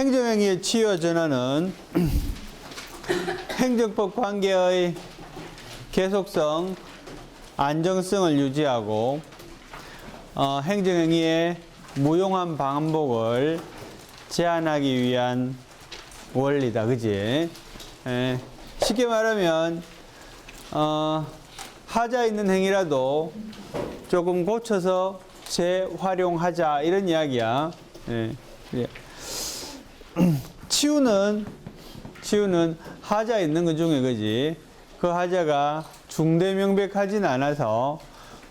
행정행위의 치유와 전환은 행정법 관계의 계속성, 안정성을 유지하고 행정행위의 무용한 반복을 제한하기 위한 원리다. 그지? 쉽게 말하면 하자 있는 행위라도 조금 고쳐서 재활용하자 이런 이야기야. 그래. 치유는 하자 있는 것 중에 그지? 그 하자가 중대명백하진 않아서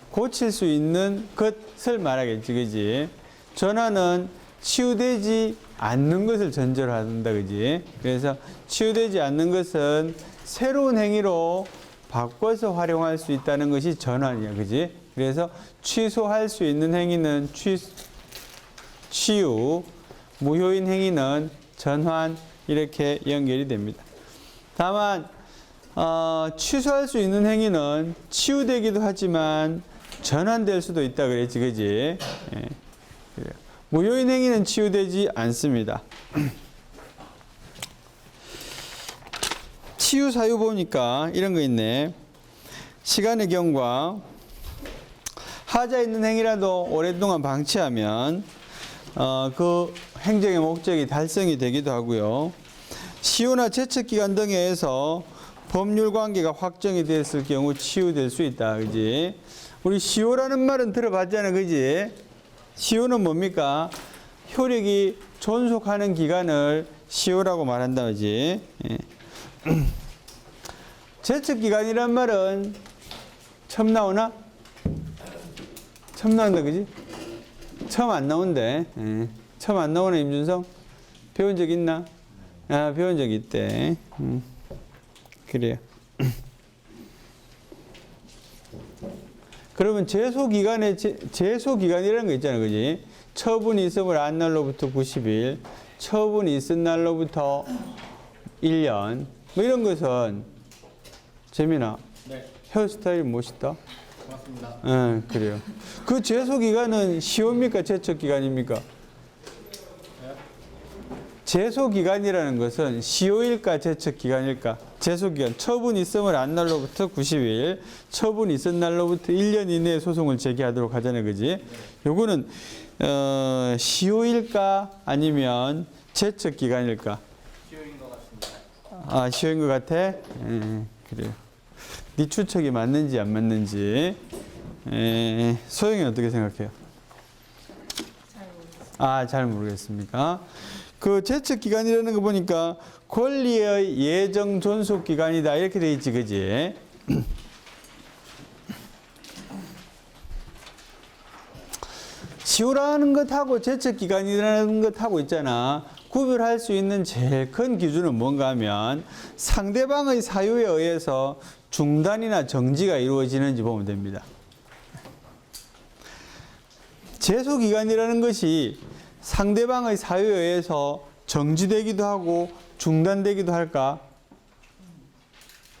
고칠 수 있는 것을 말하겠지. 그지? 전환은 치유되지 않는 것을 전제로 한다. 그지? 그래서 치유되지 않는 것은 새로운 행위로 바꿔서 활용할 수 있다는 것이 전환이야. 그지? 그래서 취소할 수 있는 행위는 치유, 무효인 행위는 전환, 이렇게 연결이 됩니다. 다만 취소할 수 있는 행위는 치유되기도 하지만 전환될 수도 있다 그랬지. 그지? 그래요. 무효인 행위는 치유되지 않습니다. 치유 사유 보니까 이런 거 있네. 시간의 경과. 하자 있는 행위라도 오랫동안 방치하면 그 행정의 목적이 달성이 되기도 하고요. 시효나 제척기간 등에 의해서 법률 관계가 확정이 됐을 경우 치유될 수 있다. 그지? 우리 시효라는 말은 들어봤잖아. 그지? 시효는 뭡니까? 효력이 존속하는 기간을 시효라고 말한다. 그지? 제척기간이란 말은 처음 나오나? 처음 나온다. 그지? 처음 안 나온대. 처음 안 나오나, 임준성? 배운 적 있나? 아, 배운 적 있대. 그래요. 그러면 제소기간이라는 거 있잖아. 그지? 처분이 있음을 한 날로부터 90일, 처분이 있은 날로부터 1년, 뭐 이런 것은, 재민아, 네. 헤어스타일 멋있다? 고맙습니다. 그래요. 그 제소기간은 시효입니까? 제척기간입니까? 네? 제소기간이라는 것은 시효일까? 제척기간일까? 제소기간. 처분이 있음을 한 날로부터 90일, 처분이 있은 날로부터 1년 이내에 소송을 제기하도록 하잖아요. 그지? 네. 요거는, 시효일까? 아니면 제척기간일까? 시효인 것 같습니다. 아, 시효인 것 같아? 그래요. 네 추측이 맞는지 안 맞는지. 소영이 어떻게 생각해요? 잘 모르겠어요. 아, 잘 모르겠습니까? 그 제척기간이라는 거 보니까 권리의 예정 존속 기간이다 이렇게 돼 있지. 그지? 시효라는 것하고 제척기간이라는 것하고 있잖아. 구별할 수 있는 제일 큰 기준은 뭔가 하면 상대방의 사유에 의해서 중단이나 정지가 이루어지는지 보면 됩니다. 제소기간이라는 것이 상대방의 사유에 의해서 정지되기도 하고 중단되기도 할까?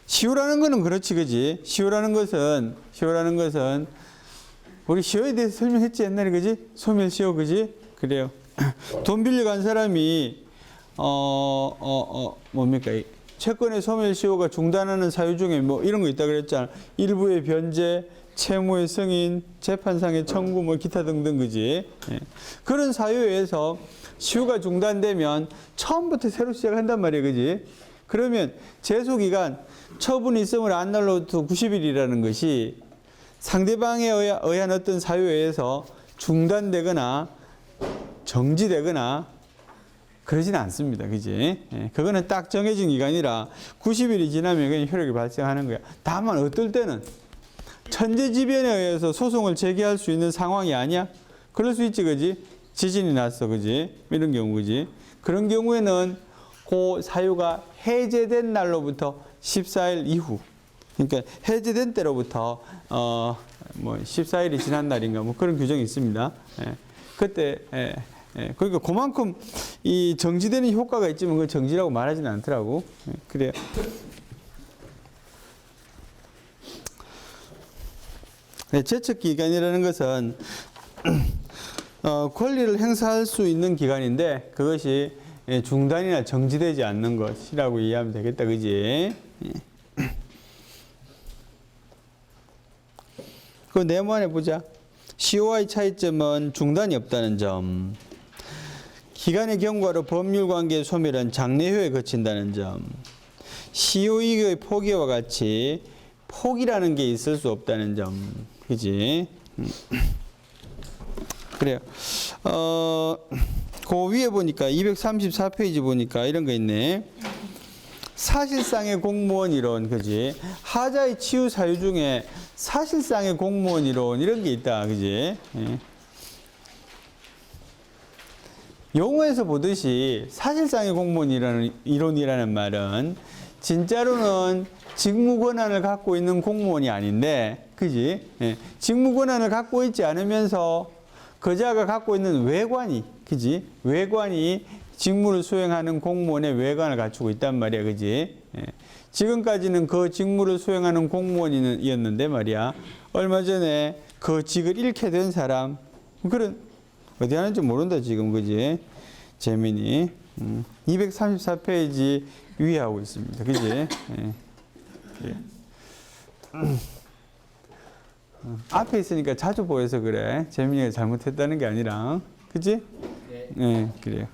시효라는 것은 그렇지. 그지? 시효라는 것은 우리 시효에 대해서 설명했지 옛날에. 그지? 소멸시효. 그지? 그래요. 돈 빌려간 사람이 뭡니까? 채권의 소멸시효가 중단하는 사유 중에 뭐 이런 거 있다 그랬잖아. 일부의 변제, 채무의 승인, 재판상의 청구, 뭐 기타 등등. 그지? 그런 사유에 의해서 시효가 중단되면 처음부터 새로 시작한단 말이야. 그지? 그러면 제소기간, 처분이 있음을 한 날로부터 90일이라는 것이 상대방에 의한 어떤 사유에 의해서 중단되거나 정지되거나 그러지는 않습니다. 그지? 그거는 딱 정해진 기간이라 90일이 지나면 그냥 효력이 발생하는 거야. 다만 어떨 때는 천재지변에 의해서 소송을 제기할 수 있는 상황이 아니야? 그럴 수 있지. 그지? 지진이 났어. 그지? 이런 경우. 그지? 그런 경우에는 그 사유가 해제된 날로부터 14일 이후, 그러니까 해제된 때로부터 뭐 14일이 지난 날인가 뭐 그런 규정이 있습니다. 그때 그러니까 그만큼 이 정지되는 효과가 있지만 그걸 정지라고 말하지는 않더라고. 그래요. 제척기간이라는 것은 권리를 행사할 수 있는 기간인데 그것이 중단이나 정지되지 않는 것이라고 이해하면 되겠다. 그지? 그 네모안에 보자. CO와의 차이점은 중단이 없다는 점. 기간의 경과로 법률 관계의 소멸은 장래효에 거친다는 점. CO의 포기와 같이 포기라는 게 있을 수 없다는 점. 그지? 그래요. 그 위에 보니까 234페이지 보니까 이런 거 있네. 사실상의 공무원 이론, 그지? 하자의 치유 사유 중에 사실상의 공무원 이론 이런 게 있다, 그지? 용어에서 보듯이 사실상의 공무원 이론이라는 말은 진짜로는 직무 권한을 갖고 있는 공무원이 아닌데, 그지? 직무 권한을 갖고 있지 않으면서 그자가 갖고 있는 외관이, 그지? 외관이 직무를 수행하는 공무원의 외관을 갖추고 있단 말이야, 그지? 지금까지는 그 직무를 수행하는 공무원이었는데 말이야. 얼마 전에 그 직을 잃게 된 사람, 그런 어디 하는지 모른다 지금, 그지? 재민이 234페이지 위하고 있습니다, 그지? 앞에 있으니까 자주 보여서 그래. 재민이가 잘못했다는 게 아니라, 그지? 네, 그래요.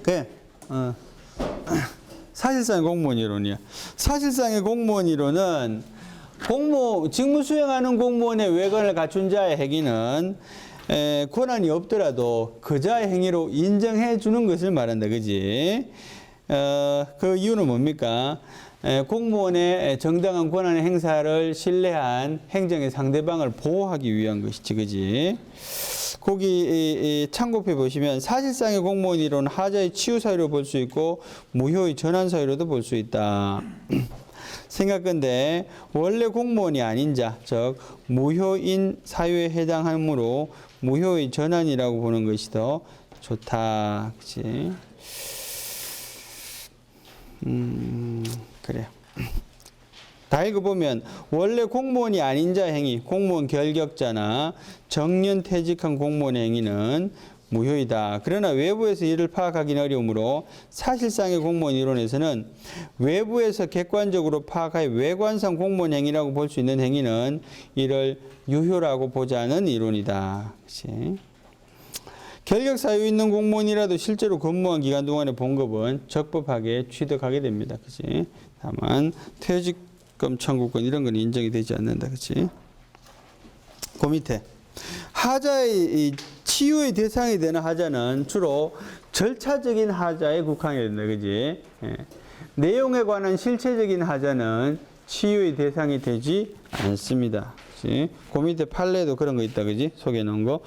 그래. 사실상의 공무원 이론이야. 사실상의 공무원 이론은 직무 수행하는 공무원의 외관을 갖춘 자의 행위는 권한이 없더라도 그자의 행위로 인정해 주는 것을 말한다, 그지? 그 이유는 뭡니까? 공무원의 정당한 권한의 행사를 신뢰한 행정의 상대방을 보호하기 위한 것이지, 그지? 거기 참고표 보시면 사실상의 공무원 이론은 하자의 치유 사유로 볼 수 있고 무효의 전환 사유로도 볼 수 있다. 생각건데 원래 공무원이 아닌 자, 즉 무효인 사유에 해당하므로 무효의 전환이라고 보는 것이 더 좋다, 그렇지? 그래요. 다 읽어보면 원래 공무원이 아닌 자 행위, 공무원 결격자나 정년 퇴직한 공무원의 행위는 무효이다. 그러나 외부에서 이를 파악하기는 어려우므로 사실상의 공무원 이론에서는 외부에서 객관적으로 파악하여 외관상 공무원 행위라고 볼 수 있는 행위는 이를 유효라고 보자는 이론이다. 그치? 결격 사유 있는 공무원이라도 실제로 근무한 기간 동안의 봉급은 적법하게 취득하게 됩니다. 그치? 다만 퇴직금 청구권 이런 건 인정이 되지 않는다. 그치? 그 밑에 하자의 치유의 대상이 되는 하자는 주로 절차적인 하자에 국한이 된다. 그지? 내용에 관한 실체적인 하자는 치유의 대상이 되지 않습니다. 그치? 그 밑에 판례도 그런 거 있다. 그지? 소개해 놓은 거.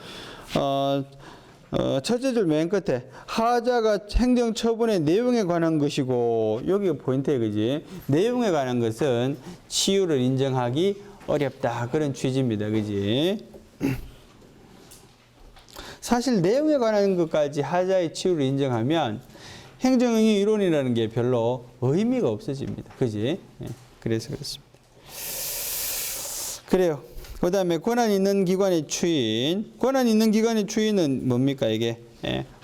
첫째 줄 맨 끝에 하자가 행정처분의 내용에 관한 것이고, 여기가 포인트예요. 그지? 내용에 관한 것은 치유를 인정하기 어렵다. 그런 취지입니다. 그지? 사실 내용에 관한 것까지 하자의 치유를 인정하면 행정행위 이론이라는 게 별로 의미가 없어집니다. 그지? 그래서 그렇습니다. 그래요. 그 다음에 권한 있는 기관의 추인. 권한 있는 기관의 추인은 뭡니까, 이게?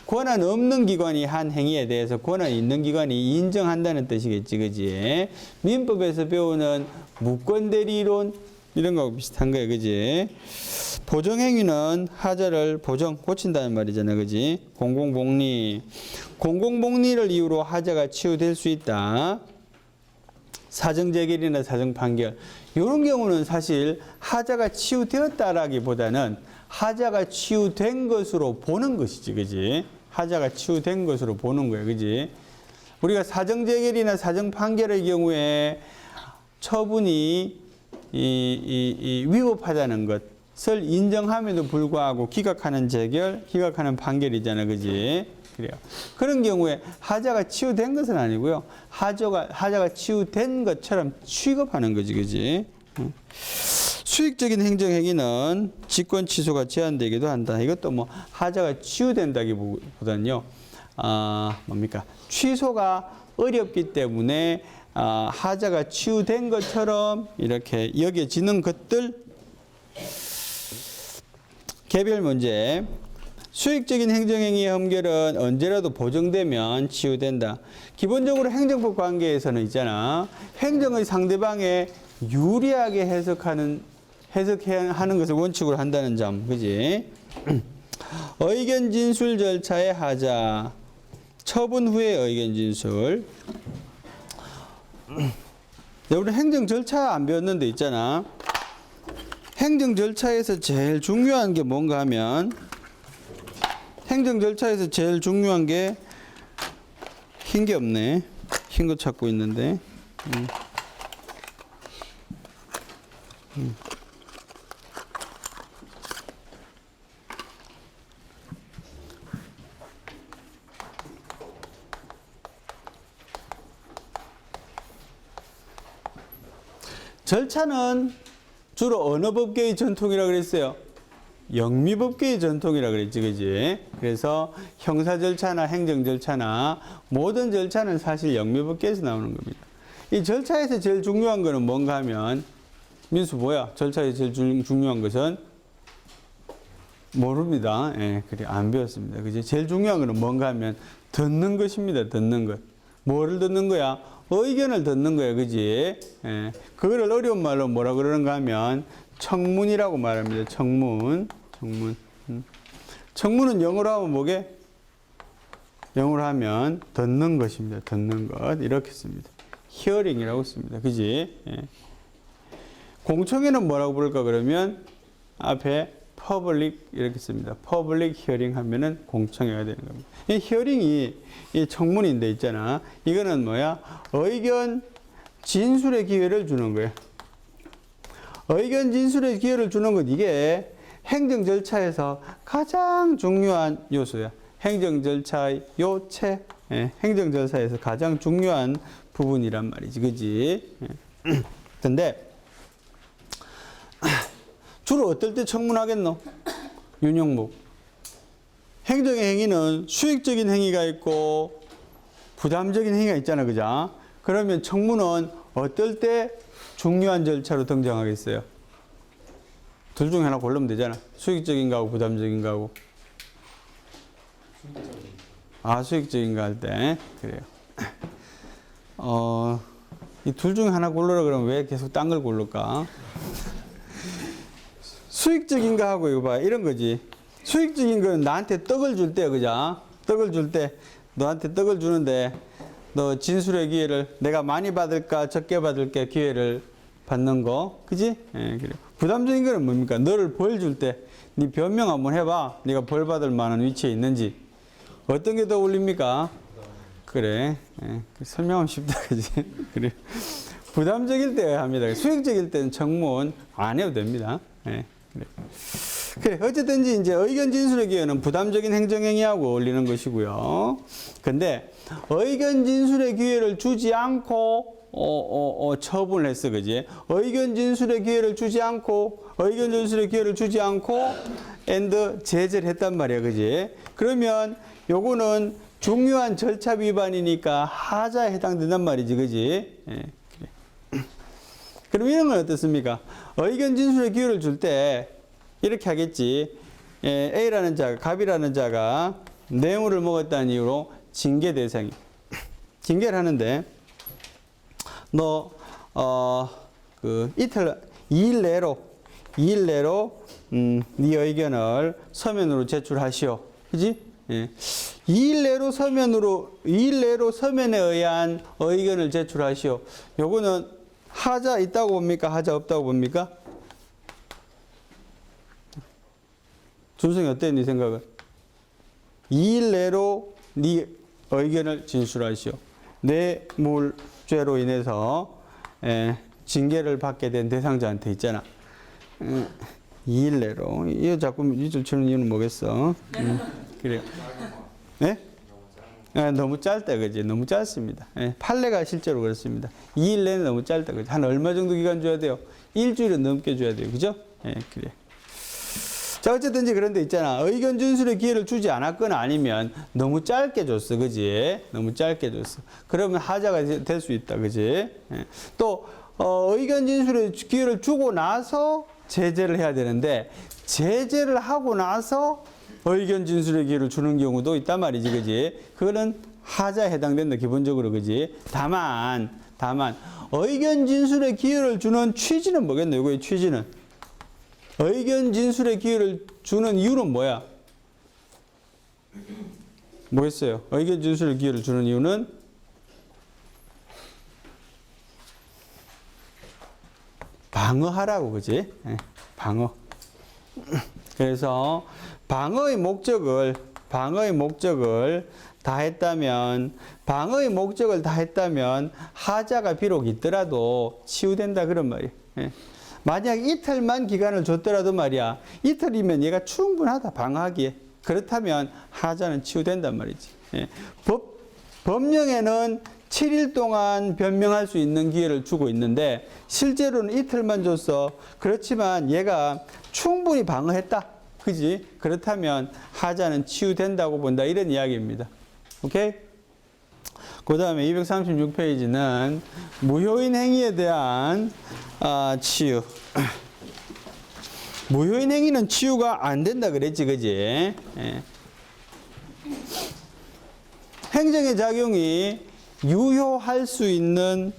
권한 없는 기관이 한 행위에 대해서 권한 있는 기관이 인정한다는 뜻이겠지, 그지? 민법에서 배우는 무권대리론 이런 거하고 비슷한 거예요, 그지? 보정행위는 하자를 고친다는 말이잖아, 그지? 공공복리. 공공복리를 이유로 하자가 치유될 수 있다. 사정재결이나 사정판결. 이런 경우는 사실 하자가 치유되었다라기보다는 하자가 치유된 것으로 보는 것이지, 그지? 하자가 치유된 것으로 보는 거야, 그지? 우리가 사정재결이나 사정판결의 경우에 처분이 위법하다는 것을 인정함에도 불구하고 기각하는 재결, 기각하는 판결이잖아, 그지? 그래요. 그런 경우에 하자가 치유된 것은 아니고요. 하자가 치유된 것처럼 취급하는 거지, 그지? 수익적인 행정행위는 직권 취소가 제한되기도 한다. 이것도 뭐 하자가 치유된다기보다는요, 뭡니까? 취소가 어렵기 때문에 하자가 치유된 것처럼 이렇게 여겨지는 것들. 개별 문제. 수익적인 행정행위의 험결은 언제라도 보정되면 치유된다. 기본적으로 행정법 관계에서는 있잖아. 행정의 상대방에 유리하게 해석하는 것을 원칙으로 한다는 점. 그지? 의견 진술 절차의 하자. 처분 후에 의견 진술. 우리 행정 절차 안 배웠는데 있잖아. 행정 절차에서 제일 중요한 게 뭔가 하면 행정 절차에서 제일 중요한 게 흰 게 없네. 흰 거 찾고 있는데. 절차는 주로 어느 법계의 전통이라고 그랬어요? 영미법계의 전통이라고 그랬지, 그지? 그래서 형사 절차나 행정 절차나 모든 절차는 사실 영미법계에서 나오는 겁니다. 이 절차에서 제일 중요한 거는 뭔가 하면, 민수 뭐야? 절차에서 제일 중요한 것은? 모릅니다. 예, 그래, 안 배웠습니다. 그지? 제일 중요한 거는 뭔가 하면 듣는 것입니다. 듣는 것. 뭐를 듣는 거야? 의견을 듣는 거야. 그지? 예, 그거를 어려운 말로 뭐라 그러는가 하면 청문이라고 말합니다. 청문. 청문은 영어로 하면 뭐게? 영어로 하면 듣는 것입니다. 듣는 것. 이렇게 씁니다. 히어링이라고 씁니다. 그지? 예. 공청회는 뭐라고 부를까 그러면 앞에 퍼블릭 이렇게 씁니다. 퍼블릭 히어링 하면은 공청회가 되는 겁니다. 이 히어링이 이 청문인데 있잖아. 이거는 뭐야? 의견 진술의 기회를 주는 거예요. 의견 진술의 기회를 주는 것, 이게 행정 절차에서 가장 중요한 요소야. 행정 절차의 요체, 예, 행정 절차에서 가장 중요한 부분이란 말이지, 그지? 예. 근데 주로 어떨 때 청문하겠노? 윤영목. 행정의 행위는 수익적인 행위가 있고 부담적인 행위가 있잖아, 그죠? 그러면 청문은 어떨 때 중요한 절차로 등장하겠어요? 둘 중에 하나 고르면 되잖아. 수익적인 거하고 부담적인 거하고. 수익적인 거 할 때. 그래요. 이 둘 중에 하나 고르라 그러면 왜 계속 딴 걸 고를까? 수익적인 거 하고 이거 봐. 이런 거지. 수익적인 거는 나한테 떡을 줄 때, 그죠? 떡을 줄 때, 너한테 떡을 주는데, 너 진술의 기회를 내가 많이 받을까 적게 받을까 기회를 받는 거, 그지? 예, 그래. 부담적인 거는 뭡니까? 너를 벌 줄 때, 네 변명 한번 해봐. 네가 벌 받을 만한 위치에 있는지. 어떤 게 더 어울립니까? 그래. 예, 설명하면 쉽다, 그지? 그래. 부담적일 때 합니다. 수익적일 때는 청문 안 해도 됩니다. 예, 그래. 그래, 어쨌든지 이제 의견 진술의 기회는 부담적인 행정행위하고 어울리는 것이고요. 근데 의견 진술의 기회를 주지 않고 처분을 했어, 그지? 의견 진술의 기회를 주지 않고 and 제재를 했단 말이야, 그지? 그러면 요거는 중요한 절차 위반이니까 하자에 해당된단 말이지, 그지? 예, 그래. 그럼 이런 건 어떻습니까? 의견 진술의 기회를 줄 때 이렇게 하겠지. 예, A라는 자가, 갑이라는 자가 뇌물을 먹었다는 이유로 징계 대상이. 징계를 하는데, 너, 2일 내로, 네 의견을 서면으로 제출하시오. 그지? 예. 2일 내로 서면에 의한 의견을 제출하시오. 요거는 하자 있다고 봅니까? 하자 없다고 봅니까? 준성이 어때? 네 생각은? 2일 내로 네 의견을 진술하시오. 뇌물죄로 인해서 징계를 받게 된 대상자한테 있잖아. 2일 내로. 이거 자꾸 밑줄 치는 이유는 뭐겠어? 그래요. 네? 너무 짧다, 그지? 너무 짧습니다. 판례가 실제로 그렇습니다. 2일 내는 너무 짧다, 그지? 한 얼마 정도 기간 줘야 돼요? 일주일은 넘게 줘야 돼요, 그죠? 그래. 자, 어쨌든지 그런데 있잖아. 의견 진술의 기회를 주지 않았거나 아니면 너무 짧게 줬어, 그지? 너무 짧게 줬어. 그러면 하자가 될 수 있다, 그지? 또 의견 진술의 기회를 주고 나서 제재를 해야 되는데 제재를 하고 나서 의견 진술의 기회를 주는 경우도 있단 말이지, 그지? 그거는 하자에 해당된다, 기본적으로, 그지? 다만, 의견 진술의 기회를 주는 취지는 뭐겠노? 이거의 취지는. 의견 진술의 기회를 주는 이유는 뭐야? 뭐겠어요? 의견 진술의 기회를 주는 이유는 방어하라고, 그지? 방어. 그래서 방어의 목적을 다 했다면 하자가 비록 있더라도 치유된다, 그런 말이에요. 만약 이틀만 기간을 줬더라도 말이야, 이틀이면 얘가 충분하다, 방어하기에. 그렇다면 하자는 치유된단 말이지. 법령에는 7일 동안 변명할 수 있는 기회를 주고 있는데 실제로는 이틀만 줬어. 그렇지만 얘가 충분히 방어했다, 그지? 그렇다면 하자는 치유된다고 본다, 이런 이야기입니다. 오케이? 그 다음에 236페이지는 무효인 행위에 대한 치유. 무효인 행위는 치유가 안 된다 그랬지, 그지? 행정의 작용이 유효할 수 있는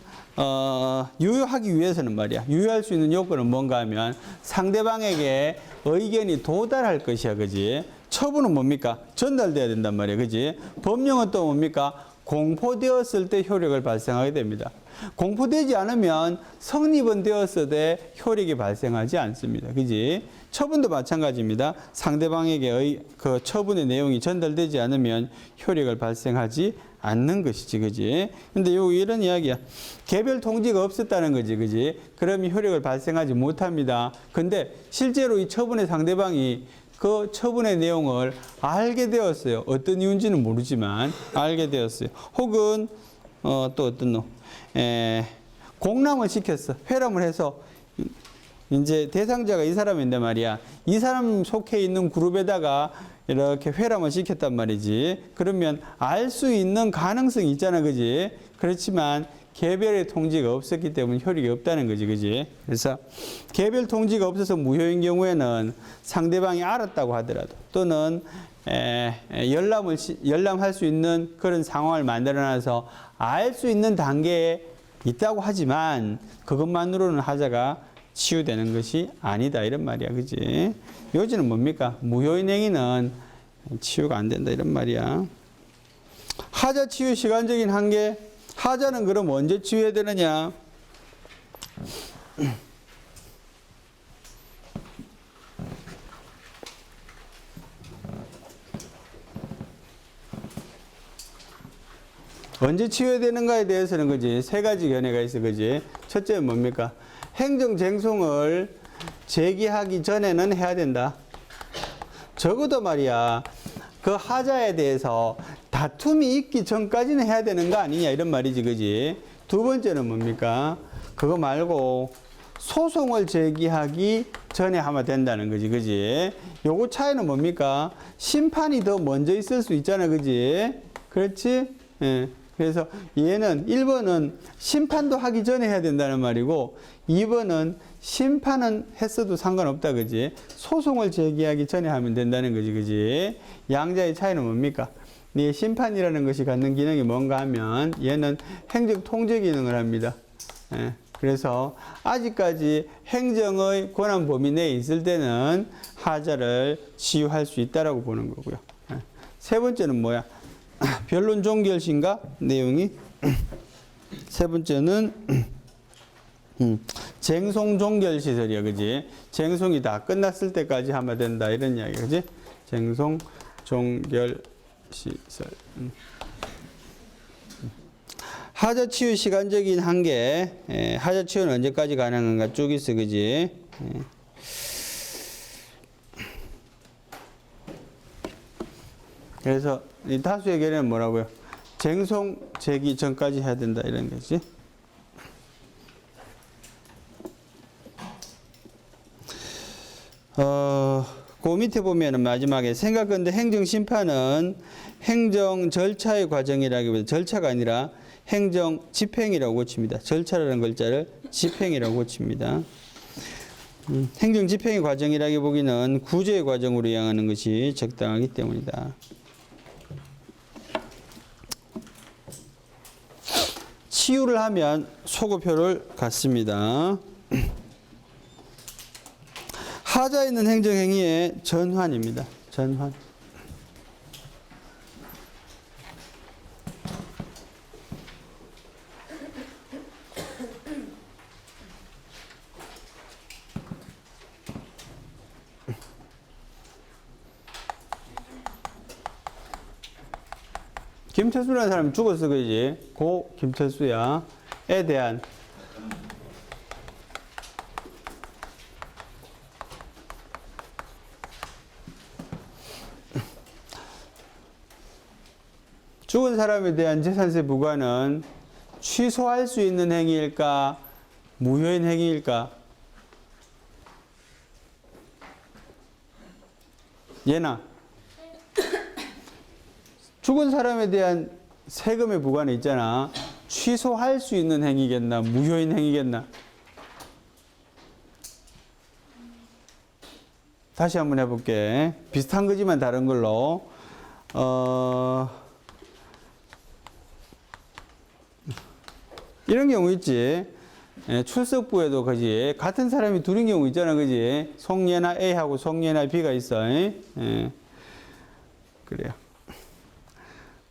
유효하기 위해서는 말이야, 유효할 수 있는 요건은 뭔가 하면 상대방에게 의견이 도달할 것이야, 그지? 처분은 뭡니까? 전달돼야 된단 말이야, 그지? 법령은 또 뭡니까? 공포되었을 때 효력을 발생하게 됩니다. 공포되지 않으면 성립은 되었어도 효력이 발생하지 않습니다, 그지? 처분도 마찬가지입니다. 상대방에게 그 처분의 내용이 전달되지 않으면 효력을 발생하지 않는 것이지, 그지? 근데 여기 이런 이야기야. 개별 통지가 없었다는 거지, 그지? 그러면 효력을 발생하지 못합니다. 근데 실제로 이 처분의 상대방이 그 처분의 내용을 알게 되었어요. 어떤 이유인지는 모르지만 알게 되었어요. 혹은 또 어떤 놈, 공람을 시켰어. 회람을 해서 이제 대상자가 이 사람인데 말이야, 이 사람 속해 있는 그룹에다가 이렇게 회람을 시켰단 말이지. 그러면 알 수 있는 가능성이 있잖아, 그지? 그렇지만 개별의 통지가 없었기 때문에 효력이 없다는 거지, 그지? 그래서 개별 통지가 없어서 무효인 경우에는 상대방이 알았다고 하더라도 또는 열람할 수 있는 그런 상황을 만들어놔서 알 수 있는 단계에 있다고 하지만 그것만으로는 하자가 치유되는 것이 아니다, 이런 말이야, 그지? 요지는 뭡니까? 무효인 행위는 치유가 안 된다, 이런 말이야. 하자 치유 시간적인 한계. 하자는 그럼 언제 치유해야 되느냐? 언제 치유해야 되는가에 대해서는 그지? 세 가지 견해가 있어, 그지? 첫째는 뭡니까? 행정쟁송을 제기하기 전에는 해야 된다. 적어도 말이야, 그 하자에 대해서 다툼이 있기 전까지는 해야 되는 거 아니냐, 이런 말이지, 그지? 두 번째는 뭡니까? 그거 말고 소송을 제기하기 전에 하면 된다는 거지, 그지? 요거 차이는 뭡니까? 심판이 더 먼저 있을 수 있잖아, 그지? 그렇지? 예. 그래서 얘는 1번은 심판도 하기 전에 해야 된다는 말이고 2번은 심판은 했어도 상관없다, 그지? 소송을 제기하기 전에 하면 된다는 거지, 그지? 양자의 차이는 뭡니까? 이 심판이라는 것이 갖는 기능이 뭔가 하면 얘는 행정 통제 기능을 합니다. 예. 그래서 아직까지 행정의 권한 범위 내에 있을 때는 하자를 치유할 수 있다라고 보는 거고요. 예. 세 번째는 뭐야? 변론 종결신가? 내용이. 세 번째는 쟁송 종결 시설이야, 그지? 쟁송이 다 끝났을 때까지 하면 된다, 이런 이야기, 그지? 쟁송 종결 시설. 하자 치유 시간적인 한계. 하자 치유는 언제까지 가능한가 쭉 있어, 그지? 그래서 이 다수의 견해는 뭐라고요? 쟁송 제기 전까지 해야 된다, 이런 거지. 그 밑에 보면은 마지막에 생각건대 행정심판은 행정 절차의 과정이라기보다 절차가 아니라 행정 집행이라고 고칩니다. 절차라는 글자를 집행이라고 고칩니다. 행정 집행의 과정이라기 보기는 구제의 과정으로 이해하는 것이 적당하기 때문이다. 치유를 하면 소급효를 갖습니다. 하자에 있는 행정행위의 전환입니다. 전환. 김철수라는 사람이 죽었어, 그지? 고 김철수야. 에 대한 죽은 사람에 대한 재산세 부과는 취소할 수 있는 행위일까? 무효인 행위일까? 얘나 죽은 사람에 대한 세금의 부과는 있잖아. 취소할 수 있는 행위겠나? 무효인 행위겠나? 다시 한번 해볼게. 비슷한 거지만 다른 걸로. 이런 경우 있지. 출석부에도 그지. 같은 사람이 둘인 경우 있잖아. 그지. 송예나 A하고 송예나 B가 있어. 그래요.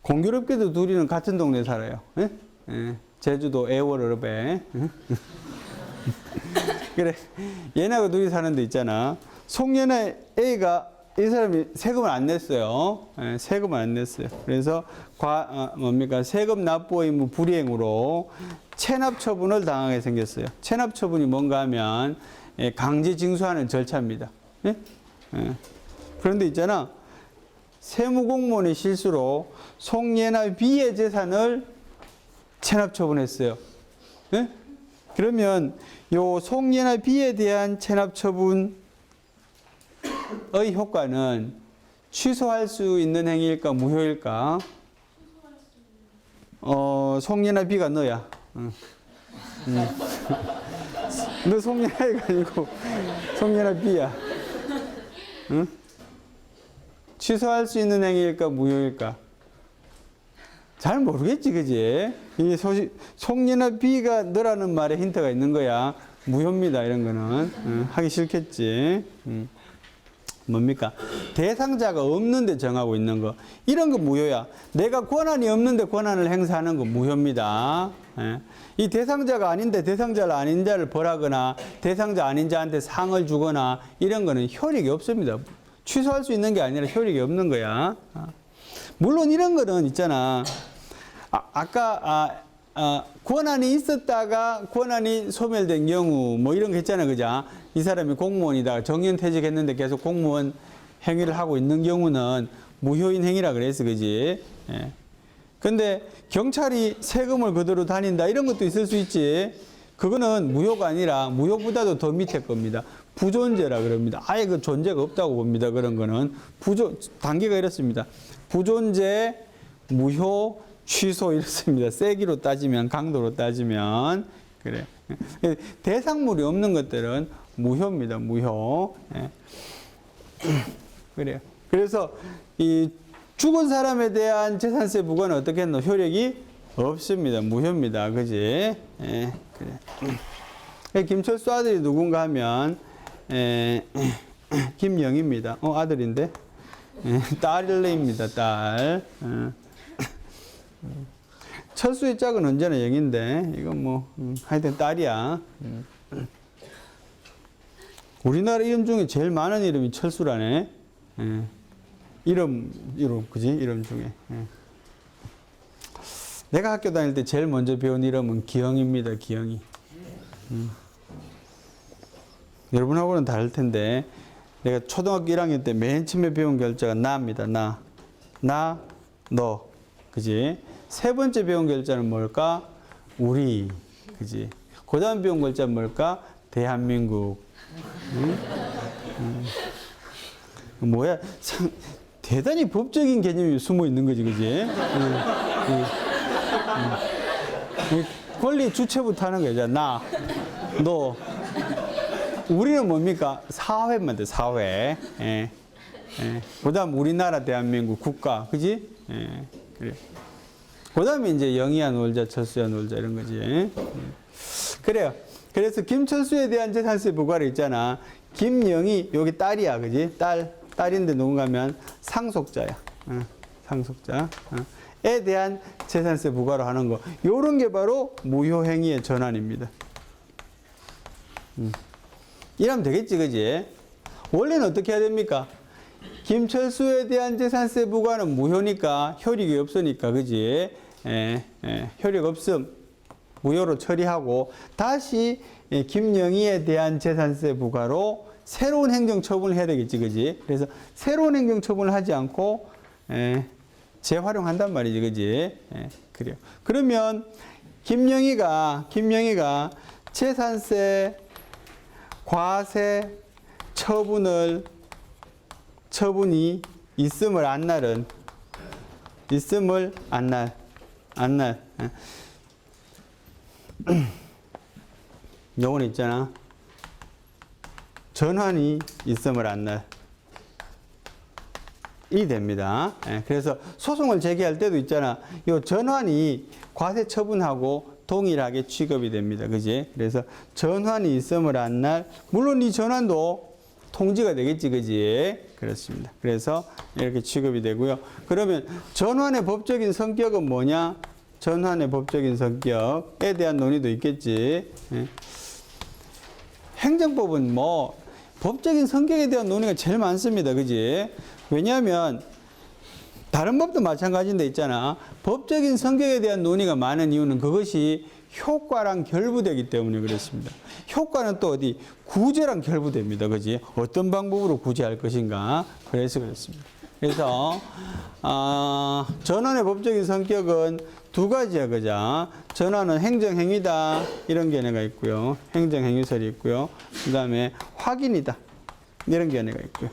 공교롭게도 둘이는 같은 동네에 살아요. 제주도 애월읍에. 그래. 얘네하고 둘이 사는 데 있잖아. 송예나 A가 이 사람이 세금을 안 냈어요. 세금을 안 냈어요. 그래서 세금 납부 의무 불이행으로 체납 처분을 당하게 생겼어요. 체납 처분이 뭔가 하면 강제 징수하는 절차입니다. 그런데 있잖아. 세무공무원의 실수로 송예나 B의 재산을 체납 처분했어요. 그러면 요 송예나 B에 대한 체납 처분의 효과는 취소할 수 있는 행위일까 무효일까? 송예나 B가 너야. 너 송예나가 아니고 송예나 B야. 응? 취소할 수 있는 행위일까 무효일까? 잘 모르겠지, 그지? 이 송예나 B가 너라는 말에 힌트가 있는 거야. 무효입니다, 이런 거는. 하기 싫겠지. 뭡니까? 대상자가 없는데 정하고 있는 거. 이런 거 무효야. 내가 권한이 없는데 권한을 행사하는 거 무효입니다. 이 대상자가 아닌데 대상자를 아닌 자를 벌하거나 대상자 아닌 자한테 상을 주거나 이런 거는 효력이 없습니다. 취소할 수 있는 게 아니라 효력이 없는 거야. 물론 이런 거는 있잖아. 아까 권한이 있었다가 권한이 소멸된 경우 뭐 이런 거 있잖아, 그죠? 이 사람이 공무원이다 정년퇴직했는데 계속 공무원 행위를 하고 있는 경우는 무효인 행위라 그랬어, 그지? 근데 경찰이 세금을 그대로 다닌다 이런 것도 있을 수 있지. 그거는 무효가 아니라 무효보다도 더 밑에 겁니다. 부존재라 그럽니다. 아예 그 존재가 없다고 봅니다. 그런 거는 단계가 이렇습니다. 부존재, 무효, 취소 이렇습니다. 세기로 따지면, 강도로 따지면 그래. 대상물이 없는 것들은 무효입니다. 무효. 그래요. 그래서 이 죽은 사람에 대한 재산세 부과는 어떻게 했노? 효력이 없습니다. 무효입니다. 그지? 그래. 김철수 아들이 누군가 하면 김영입니다. 아들인데 딸입니다. 딸. 철수의 짝은 언제나 영인데 이건 뭐 하여튼 딸이야. 우리나라 이름 중에 제일 많은 이름이 철수라네. 이름 그지? 이름 중에. 내가 학교 다닐 때 제일 먼저 배운 이름은 기영입니다. 기영이. 여러분하고는 다를 텐데 내가 초등학교 1학년 때 맨 처음에 배운 글자가 나입니다. 나, 너. 그지? 세 번째 배운 글자는 뭘까? 우리. 그지? 그 다음 배운 글자는 뭘까? 대한민국. 뭐야? 대단히 법적인 개념이 숨어 있는 거지, 그지? 권리 주체부터 하는 거야. 나, 너. 우리는 뭡니까? 사회만 돼, 사회. 예. 예. 그 다음 우리나라 대한민국 국가. 그지? 예. 그래. 그 다음에 이제 영희야 놀자, 철수야 놀자 이런 거지. 그래요. 그래서 김철수에 대한 재산세 부과를 있잖아. 김영희, 여기 딸이야. 그지? 딸인데 누군가면 상속자야. 상속자. 에 대한 재산세 부과를 하는 거. 요런 게 바로 무효행위의 전환입니다. 이러면 되겠지, 그지? 원래는 어떻게 해야 됩니까? 김철수에 대한 재산세 부과는 무효니까, 효력이 없으니까, 그지? 효력 없음, 무효로 처리하고, 다시 김영희에 대한 재산세 부과로 새로운 행정 처분을 해야 되겠지, 그지? 그래서 새로운 행정 처분을 하지 않고, 재활용한단 말이지, 그지? 그래요. 그러면, 김영희가 재산세 과세 처분이 있음을 안 날은 요건 있잖아. 전환이 있음을 안 날. 이 됩니다. 그래서 소송을 제기할 때도 있잖아. 요 전환이 과세 처분하고 동일하게 취급이 됩니다. 그지? 그래서 전환이 있음을 안 날, 물론 이 전환도 통지가 되겠지. 그지? 그렇습니다. 그래서 이렇게 취급이 되고요. 그러면 전환의 법적인 성격은 뭐냐? 전환의 법적인 성격에 대한 논의도 있겠지. 행정법은 뭐 법적인 성격에 대한 논의가 제일 많습니다. 그지? 왜냐하면 다른 법도 마찬가지인데 있잖아. 법적인 성격에 대한 논의가 많은 이유는 그것이 효과랑 결부되기 때문에 그렇습니다. 효과는 또 어디? 구제랑 결부됩니다. 그지? 어떤 방법으로 구제할 것인가? 그래서 그렇습니다. 그래서, 전환의 법적인 성격은 두 가지야. 그죠? 전환은 행정행위다. 이런 견해가 있고요. 행정행위설이 있고요. 그 다음에 확인이다. 이런 견해가 있고요.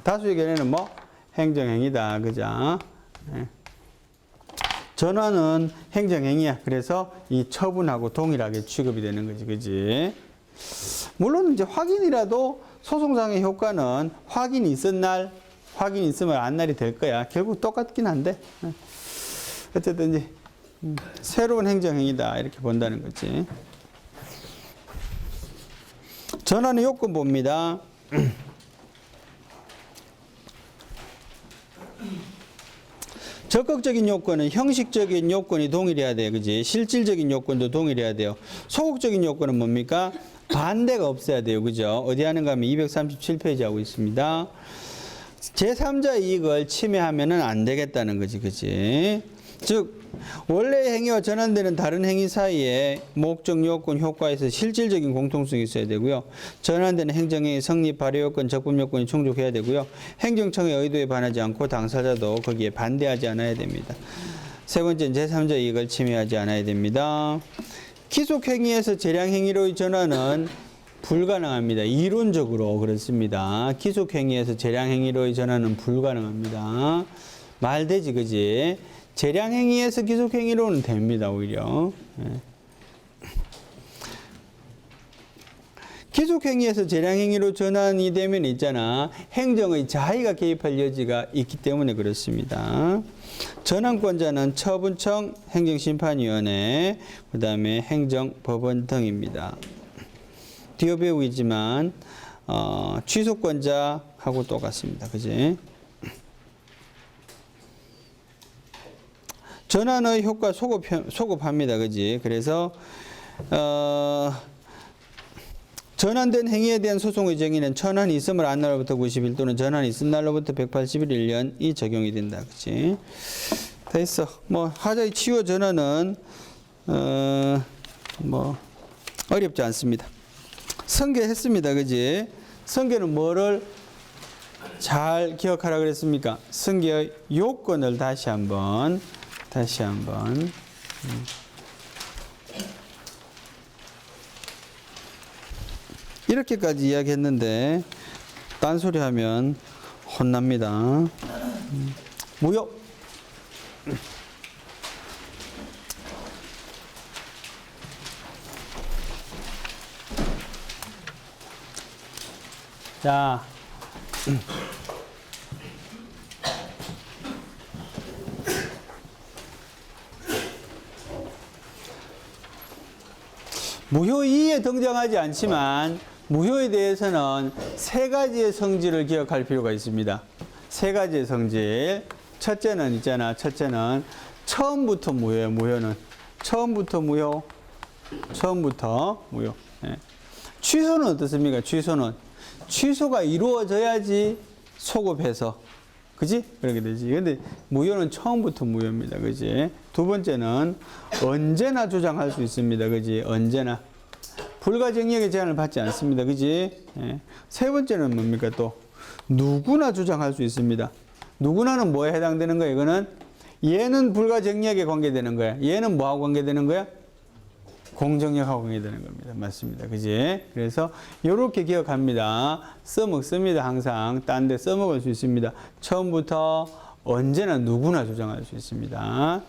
다수의 견해는 뭐? 행정행위다. 그죠? 전환은 행정행위야. 그래서 이 처분하고 동일하게 취급이 되는 거지. 그지? 물론 이제 확인이라도 소송상의 효과는 확인이 있은 날, 확인이 있으면 안 날이 될 거야. 결국 똑같긴 한데. 어쨌든 이제 새로운 행정행위다. 이렇게 본다는 거지. 전환의 요건 봅니다. 적극적인 요건은 형식적인 요건이 동일해야 돼요. 그지? 실질적인 요건도 동일해야 돼요. 소극적인 요건은 뭡니까? 반대가 없어야 돼요. 그죠? 어디 하는가 하면 237페이지 하고 있습니다. 제3자 이익을 침해하면은 안 되겠다는 거지. 그지? 즉, 원래의 행위와 전환되는 다른 행위 사이에 목적 요건 효과에서 실질적인 공통성이 있어야 되고요. 전환되는 행정행위 성립 발효 요건 적법 요건이 충족해야 되고요. 행정청의 의도에 반하지 않고 당사자도 거기에 반대하지 않아야 됩니다. 세 번째는 제3자 이익을 침해하지 않아야 됩니다. 기속행위에서 재량행위로의 전환은 불가능합니다. 이론적으로 그렇습니다. 기속행위에서 재량행위로의 전환은 불가능합니다. 말되지, 그지? 재량행위에서 기속행위로는 됩니다, 오히려. 기속행위에서 재량행위로 전환이 되면 있잖아. 행정의 자의가 개입할 여지가 있기 때문에 그렇습니다. 전환권자는 처분청, 행정심판위원회, 그 다음에 행정법원 등입니다. 뒤에 배우이지만 취소권자하고 똑같습니다. 그지? 전환의 효과 소급합니다. 그지? 그래서 전환된 행위에 대한 소송의 정의는 전환이 있음을 안 날로부터 90일 또는 전환이 있은 날로부터 181년이 적용이 된다. 그지? 됐어. 뭐 하자의 치유 전환은 뭐 어렵지 않습니다. 성계했습니다. 그지? 성계는 뭐를 잘 기억하라 그랬습니까? 성계의 요건을 다시 한번 이렇게까지 이야기했는데 딴소리 하면 혼납니다. 무효. 자. 무효 2에 등장하지 않지만 무효에 대해서는 세 가지의 성질을 기억할 필요가 있습니다. 세 가지의 성질. 첫째는 있잖아. 첫째는 처음부터 무효예요. 무효는. 처음부터 무효. 처음부터 무효. 예. 취소는 어떻습니까? 취소는. 취소가 이루어져야지 소급해서. 그지? 그렇게 되지. 근데 무효는 처음부터 무효입니다. 그지? 두 번째는 언제나 주장할 수 있습니다. 그지? 언제나. 불가증력의 제한을 받지 않습니다. 그지? 예. 세 번째는 뭡니까? 또 누구나 주장할 수 있습니다. 누구나는 뭐에 해당되는 거예요? 이거는 얘는 불가증력에 관계되는 거야. 얘는 뭐하고 관계되는 거야? 공정력하고 관계되는 겁니다. 맞습니다. 그지? 그래서 이렇게 기억합니다. 써먹습니다. 항상. 딴 데 써먹을 수 있습니다. 처음부터 언제나 누구나 주장할 수 있습니다.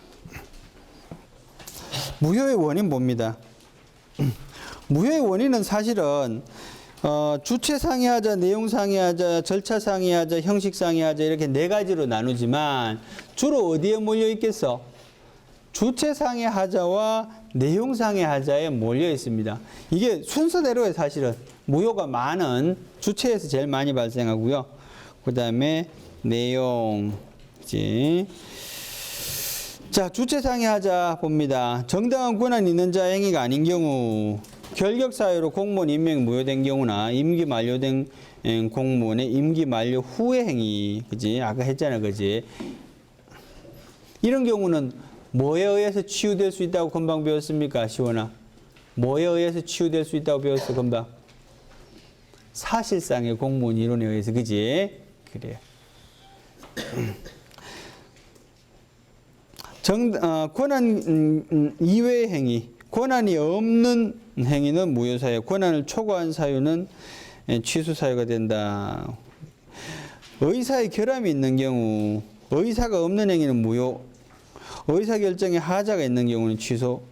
무효의 원인 봅니다. 무효의 원인은 사실은 주체 상이하자, 내용 상이하자, 절차 상이하자, 형식 상이하자 이렇게 네 가지로 나누지만 주로 어디에 몰려 있겠어? 주체 상이하자와 내용 상이하자에 몰려 있습니다. 이게 순서대로에 사실은 무효가 많은 주체에서 제일 많이 발생하고요. 그 다음에 내용, 그치? 자, 주체 상이하자 봅니다. 정당한 권한 있는 자 행위가 아닌 경우, 결격 사유로 공무원 임명이 무효된 경우나 임기 만료된 공무원의 임기 만료 후의 행위, 그지? 아까 했잖아, 그지? 이런 경우는 뭐에 의해서 치유될 수 있다고 금방 배웠습니까, 시원아? 뭐에 의해서 치유될 수 있다고 배웠어, 금방? 사실상의 공무원 이론에 의해서, 그지? 그래요. 권한 이외의 행위, 권한이 없는 행위는 무효 사유, 권한을 초과한 사유는 취소 사유가 된다. 의사의 결함이 있는 경우, 의사가 없는 행위는 무효, 의사 결정에 하자가 있는 경우는 취소.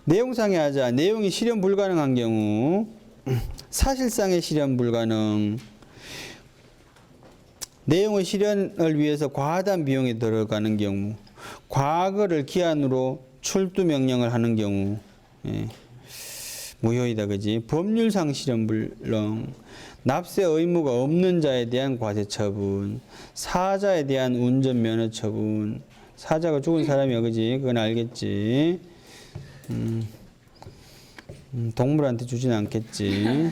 내용상의 하자, 내용이 실현 불가능한 경우, 사실상의 실현 불가능. 내용의 실현을 위해서 과다한 비용이 들어가는 경우, 과거를 기한으로 출두 명령을 하는 경우, 예. 무효이다, 그지? 법률상 실현 불능, 납세 의무가 없는 자에 대한 과세 처분, 사자에 대한 운전 면허 처분, 사자가 죽은 사람이야, 그지? 그건 알겠지? 동물한테 주진 않겠지?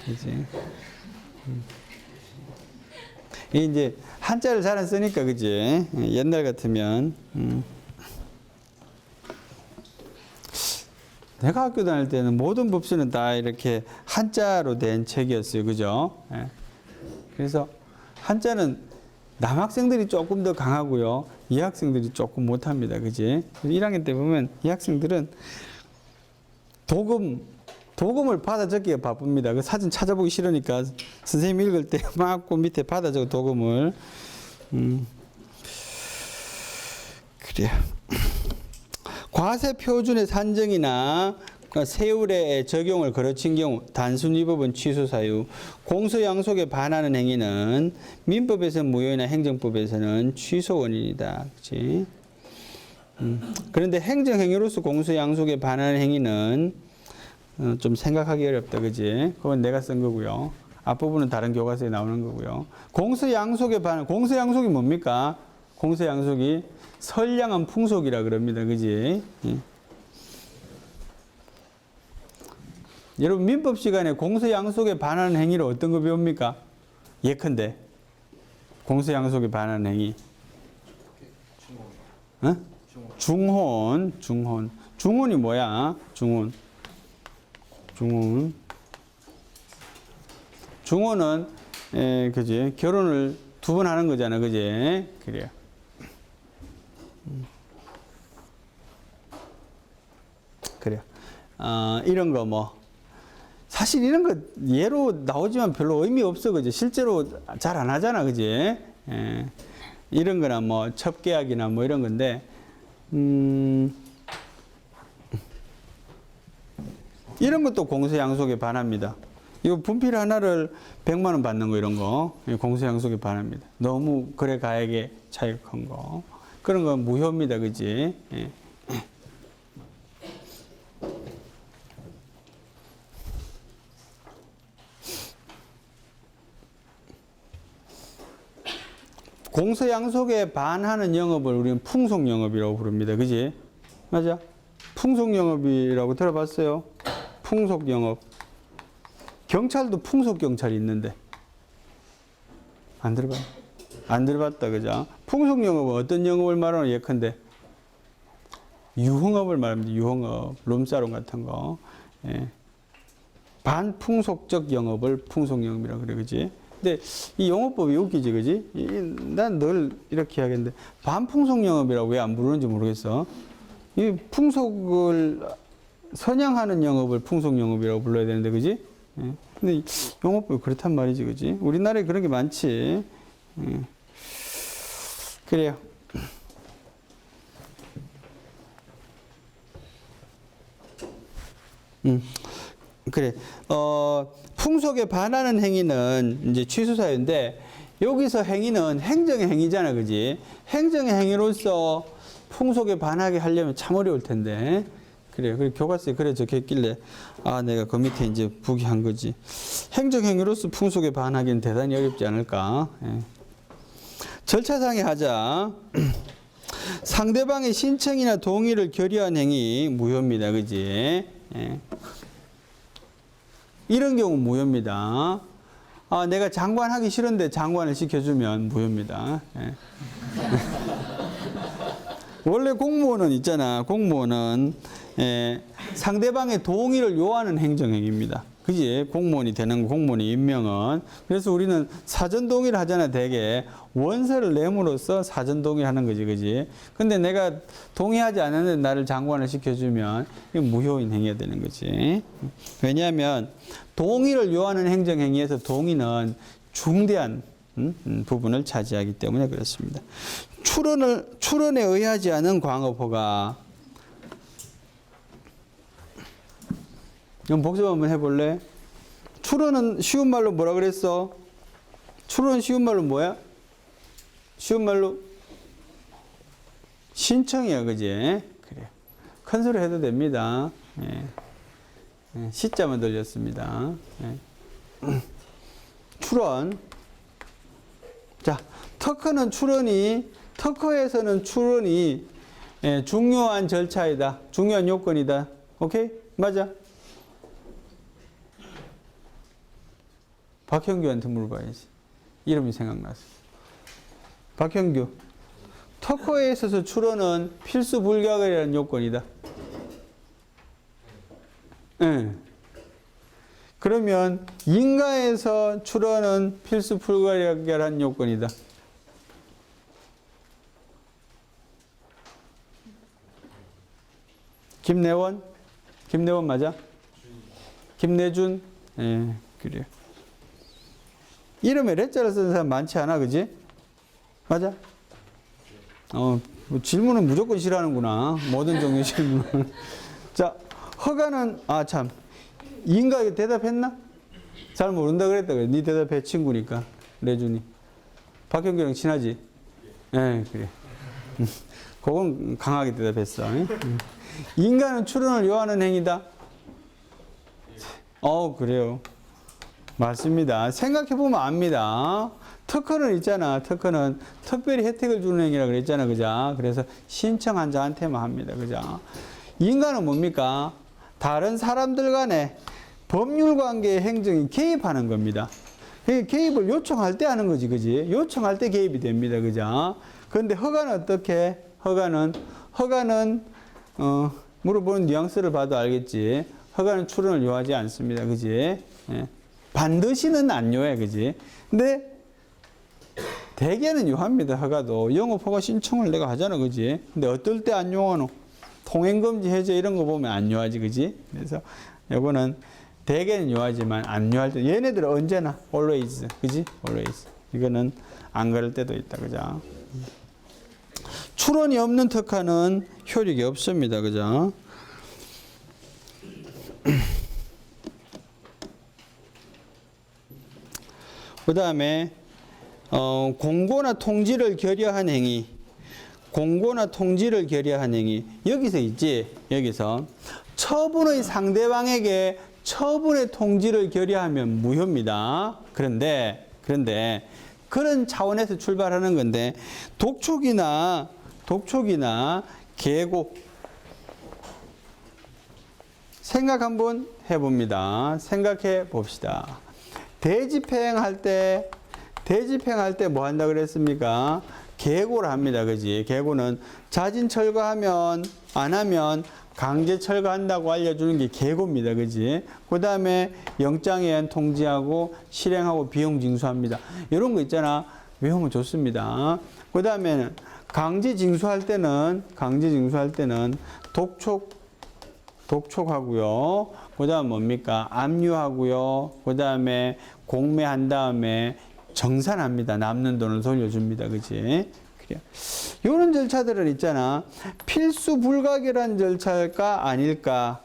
그지? 이제 한자를 잘 안 쓰니까, 그지? 옛날 같으면. 내가 학교 다닐 때는 모든 법수는 다 이렇게 한자로 된 책이었어요. 그죠? 예. 그래서 한자는 남학생들이 조금 더 강하고요. 이학생들이 조금 못합니다. 그지? 1학년 때 보면 이 학생들은 도금을 받아 적기가 바쁩니다. 그 사진 찾아보기 싫으니까 선생님이 읽을 때 막 그 밑에 받아 적어 도금을. 그래요. 과세 표준의 산정이나 세율의 적용을 거르친 경우 단순 위법은 취소 사유, 공소 양속에 반하는 행위는 민법에서는 무효이나 행정법에서는 취소 원인이다. 그렇지? 그런데 행정행위로서 공소 양속에 반하는 행위는 좀 생각하기 어렵다. 그지? 그건 내가 쓴 거고요. 앞부분은 다른 교과서에 나오는 거고요. 공소 양속에 반하는, 공소 양속이 뭡니까? 공소 양속이 선량한 풍속이라 그럽니다. 그지? 예. 여러분 민법 시간에 공소 양속에 반하는 행위를 어떤 거 배웁니까? 예컨대 공소 양속에 반하는 행위. 어? 중혼. 중혼이 뭐야? 중혼. 중혼은 그지? 결혼을 2번 하는 거잖아. 그지? 그래요. 그래요. 이런 거 뭐 사실 이런 거 예로 나오지만 별로 의미 없어. 그지? 실제로 잘 안 하잖아. 그지? 예. 이런 거나 뭐 첩계약이나 뭐 이런 건데 이런 것도 공서양속에 반합니다. 이거 분필 하나를 100만 원 받는 거 이런 거 공서양속에 반합니다. 너무 거래 가액의 차이가 큰 거. 그런 건 무효입니다. 그지? 예. 공서양속에 반하는 영업을 우리는 풍속영업이라고 부릅니다. 그지? 맞아? 풍속영업이라고 들어봤어요? 풍속영업. 경찰도 풍속경찰이 있는데. 안 들어봤? 안 들어봤다. 그죠? 풍속영업은 어떤 영업을 말하는 예컨대? 유흥업을 말합니다. 유흥업. 룸사롱 같은 거. 예. 반풍속적 영업을 풍속영업이라고 그래. 그지? 근데 이 영어법이 웃기지, 그지? 난 늘 이렇게 하겠는데, 반풍속 영업이라고 왜 안 부르는지 모르겠어. 이 풍속을 선양하는 영업을 풍속 영업이라고 불러야 되는데, 그지? 예. 근데 영어법이 그렇단 말이지, 그지? 우리나라에 그런 게 많지. 예. 그래요. 그래. 풍속에 반하는 행위는 이제 취소사유인데, 여기서 행위는 행정의 행위잖아, 그지? 행정의 행위로서 풍속에 반하게 하려면 참 어려울 텐데. 그래. 그리고 교과서에 그래 적혀 있길래, 아, 내가 그 밑에 이제 부기한 거지. 행정행위로서 풍속에 반하기는 대단히 어렵지 않을까. 예. 절차상에 하자. 상대방의 신청이나 동의를 결의한 행위, 무효입니다. 그지? 예. 이런 경우 무효입니다. 아, 내가 장관하기 싫은데 장관을 시켜주면 무효입니다. 예. 원래 공무원은 있잖아. 공무원은 상대방의 동의를 요하는 행정행위입니다. 그지? 공무원이 되는 거, 공무원의 임명은. 그래서 우리는 사전 동의를 하잖아, 대개. 원서를 내므로써 사전 동의를 하는 거지, 그지? 근데 내가 동의하지 않았는데 나를 장관을 시켜주면 이건 무효인 행위가 되는 거지. 왜냐하면 동의를 요하는 행정행위에서 동의는 중대한 부분을 차지하기 때문에 그렇습니다. 출원에 의하지 않은 광업허가. 그럼 복습 한번 해볼래? 출원은 쉬운 말로 뭐라 그랬어? 출원은 쉬운 말로 뭐야? 쉬운 말로 신청이야, 그지? 그래. 큰 소리 해도 됩니다. 예. 예. 시자만 들렸습니다. 예. 출원. 자, 특허에서는 출원이 중요한 절차이다. 중요한 요건이다. 오케이? 맞아? 박형규한테 물어봐야지. 이름이 생각나서. 박형규. 특허에 있어서 출원은 필수 불가결이라는 요건이다. 네. 그러면 인가에서 출원은 필수 불가결한 요건이다. 김내원? 김내원 맞아? 김내준? 예, 네, 그래요. 이름에 레자를 쓰는 사람 많지 않아, 그지? 맞아? 뭐 질문은 무조건 싫어하는구나. 모든 종류의 질문은. 자, 허가는, 아, 참. 인가 이거 대답했나? 잘 모른다 그랬다 그래. 네 대답해, 친구니까. 레준이. 박형규랑 친하지? 예, 네, 그래. 그건 강하게 대답했어. 인가는 출원을 요하는 행위다? 그래요. 맞습니다. 생각해보면 압니다. 특허는 있잖아. 특허는 특별히 혜택을 주는 행위라 그랬잖아. 그죠? 그래서 신청한 자한테만 합니다. 그죠? 인가는 뭡니까? 다른 사람들 간에 법률 관계의 행정이 개입하는 겁니다. 개입을 요청할 때 하는 거지. 그지? 요청할 때 개입이 됩니다. 그죠? 그런데 허가는 어떻게? 허가는 물어보는 뉘앙스를 봐도 알겠지. 허가는 출원을 요하지 않습니다. 그지? 예. 반드시는 안 요해, 그지? 근데 대개는 요합니다, 허가도. 영업허가 신청을 내가 하잖아, 그지? 근데 어떨 때 안 요하노? 통행금지 해제 이런 거 보면 안 요하지, 그지? 그래서 이거는 대개는 요하지만 안 요할 때, 얘네들은 언제나 always, 그지? always. 이거는 안 그럴 때도 있다, 그죠? 출원이 없는 특화는 효력이 없습니다. 그죠? 그 다음에 공고나 통지를 결여한 행위. 공고나 통지를 결여한 행위. 여기서 있지. 여기서 처분의 상대방에게 처분의 통지를 결여하면 무효입니다. 그런데 그런 차원에서 출발하는 건데 독촉이나 계고 생각 한번 해봅니다. 생각해 봅시다. 대집행할 때 뭐 한다 그랬습니까? 계고를 합니다. 그지? 계고는 자진 철거하면 안 하면 강제 철거한다고 알려주는 게 계고입니다. 그지? 그 다음에 영장에한 통지하고 실행하고 비용 징수합니다. 이런 거 있잖아. 외우면 좋습니다. 그 다음에는 강제 징수할 때는 독촉하고요. 그 다음 뭡니까? 압류하고요. 그 다음에 공매한 다음에 정산합니다. 남는 돈을 돌려줍니다. 그지? 그래. 이런 절차들은 있잖아. 필수 불가결한 절차일까? 아닐까?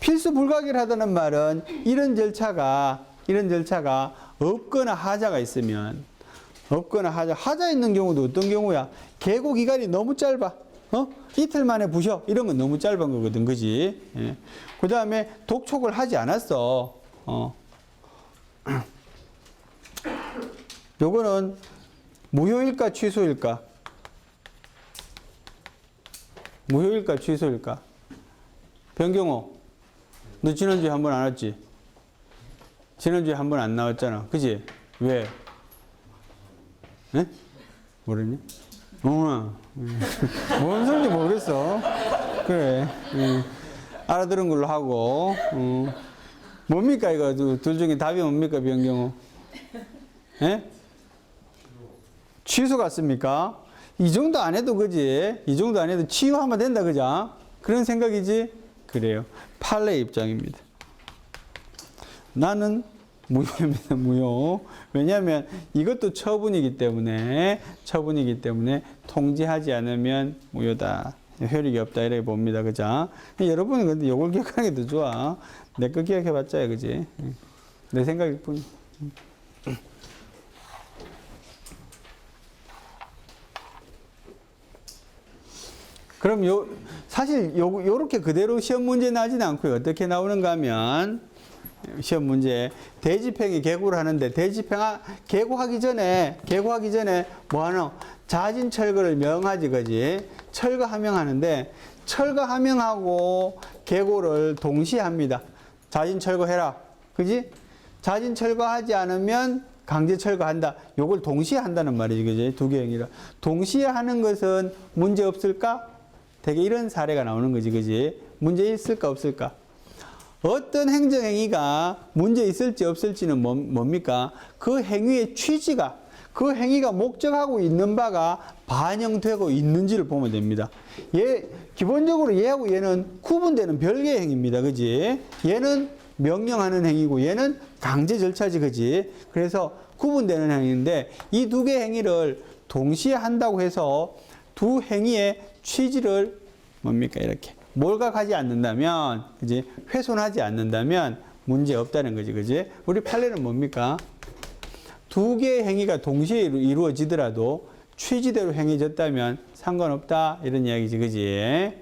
필수 불가결하다는 말은 이런 절차가 없거나 하자가 있으면 하자 있는 경우도 어떤 경우야? 계고 기간이 너무 짧아. 이틀 만에 부셔. 이런 건 너무 짧은 거거든. 그지? 예. 그 다음에 독촉을 하지 않았어. 요거는 무효일까 취소일까? 무효일까 취소일까? 변경호, 너 지난주에 한 번 안 왔지? 지난주에 한 번 안 나왔잖아. 그지? 왜? 네? 모르니? 뭔 소리인지 모르겠어. 그래. 알아들은 걸로 하고. 뭡니까 이거 둘 중에 답이 뭡니까 변경호? 예? 취소 같습니까? 이 정도 안 해도 그지? 이 정도 안 해도 치유하면 된다 그죠? 그런 생각이지? 그래요. 판례 입장입니다. 나는 무효입니다. 무효. 왜냐하면 이것도 처분이기 때문에 통지하지 않으면 무효다. 효력이 없다 이렇게 봅니다. 그죠? 여러분은 근데 이걸 기억하는 게 더 좋아. 내 거 기억해봤자 그지? 내 생각일 뿐. 그럼 사실 요렇게 그대로 시험 문제 나지는 않고요. 어떻게 나오는가 하면 시험 문제 대집행이 계고를 하는데 계고하기 전에 뭐 하노? 자진 철거를 명하지 그지? 철거 하명하는데 철거 하명하고 계고를 동시에 합니다. 자진 철거해라. 그지? 자진 철거하지 않으면 강제 철거한다. 요걸 동시에 한다는 말이지. 그지? 두 개 행위라. 동시에 하는 것은 문제 없을까? 되게 이런 사례가 나오는 거지. 그지? 문제 있을까 없을까? 어떤 행정행위가 문제 있을지 없을지는 뭡니까? 그 행위의 취지가 그 행위가 목적하고 있는 바가 반영되고 있는지를 보면 됩니다. 기본적으로 얘하고 얘는 구분되는 별개의 행위입니다. 그지? 얘는 명령하는 행위고 얘는 강제 절차지. 그지? 그래서 구분되는 행위인데 이 두 개 행위를 동시에 한다고 해서 두 행위의 취지를 뭡니까? 이렇게 몰각하지 않는다면, 그지? 훼손하지 않는다면 문제 없다는 거지. 그지? 우리 판례는 뭡니까? 두 개의 행위가 동시에 이루어지더라도 취지대로 행해졌다면 상관없다. 이런 이야기지. 그지?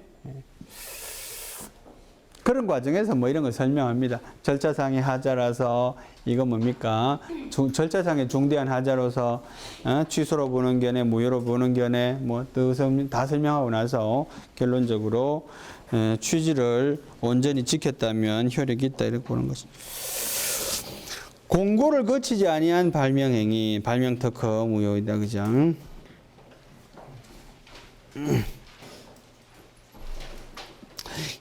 그런 과정에서 뭐 이런 거 설명합니다. 절차상의 하자라서 이거 뭡니까? 절차상의 중대한 하자로서 취소로 보는 견해, 무효로 보는 견해 뭐 다 설명하고 나서 결론적으로 취지를 온전히 지켰다면 효력이 있다 이렇게 보는 거죠. 공고를 거치지 아니한 발명행위, 발명특허 무효이다. 그죠?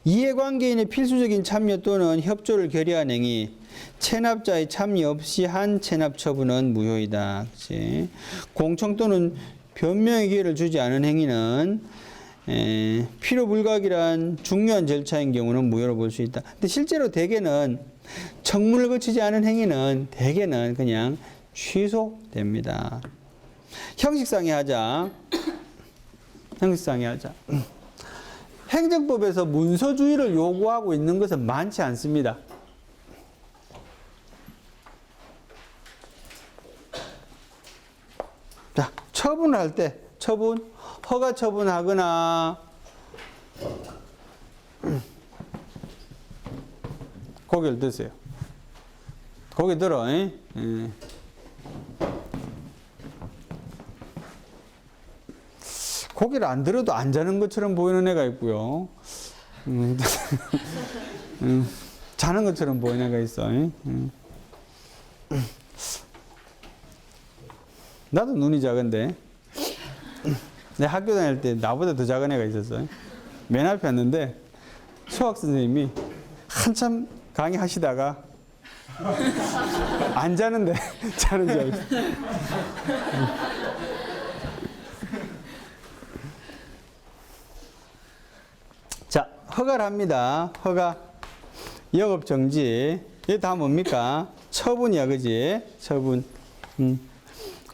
이해관계인의 필수적인 참여 또는 협조를 결의한 행위, 체납자의 참여 없이 한 체납 처분은 무효이다. 그치? 공청 또는 변명의 기회를 주지 않은 행위는 필요 불가결한 중요한 절차인 경우는 무효로 볼 수 있다. 근데 실제로 대개는 청문을 거치지 않은 행위는 대개는 그냥 취소됩니다. 형식상의 하자. 형식상의 하자. 행정법에서 문서주의를 요구하고 있는 것은 많지 않습니다. 자, 처분을 할 때, 허가 처분하거나, 고개를 드세요. 고개 들어, 고개를 안 들어도 안 자는 것처럼 보이는 애가 있고요. 자는 것처럼 보이는 애가 있어. 나도 눈이 작은데 내 학교 다닐 때 나보다 더 작은 애가 있었어. 맨 앞에 왔는데 수학 선생님이 한참 강의하시다가 안 자는데 자는 줄 알고. 자, 허가를 합니다. 허가. 영업정지. 이게 다 뭡니까? 처분이야, 그지? 처분.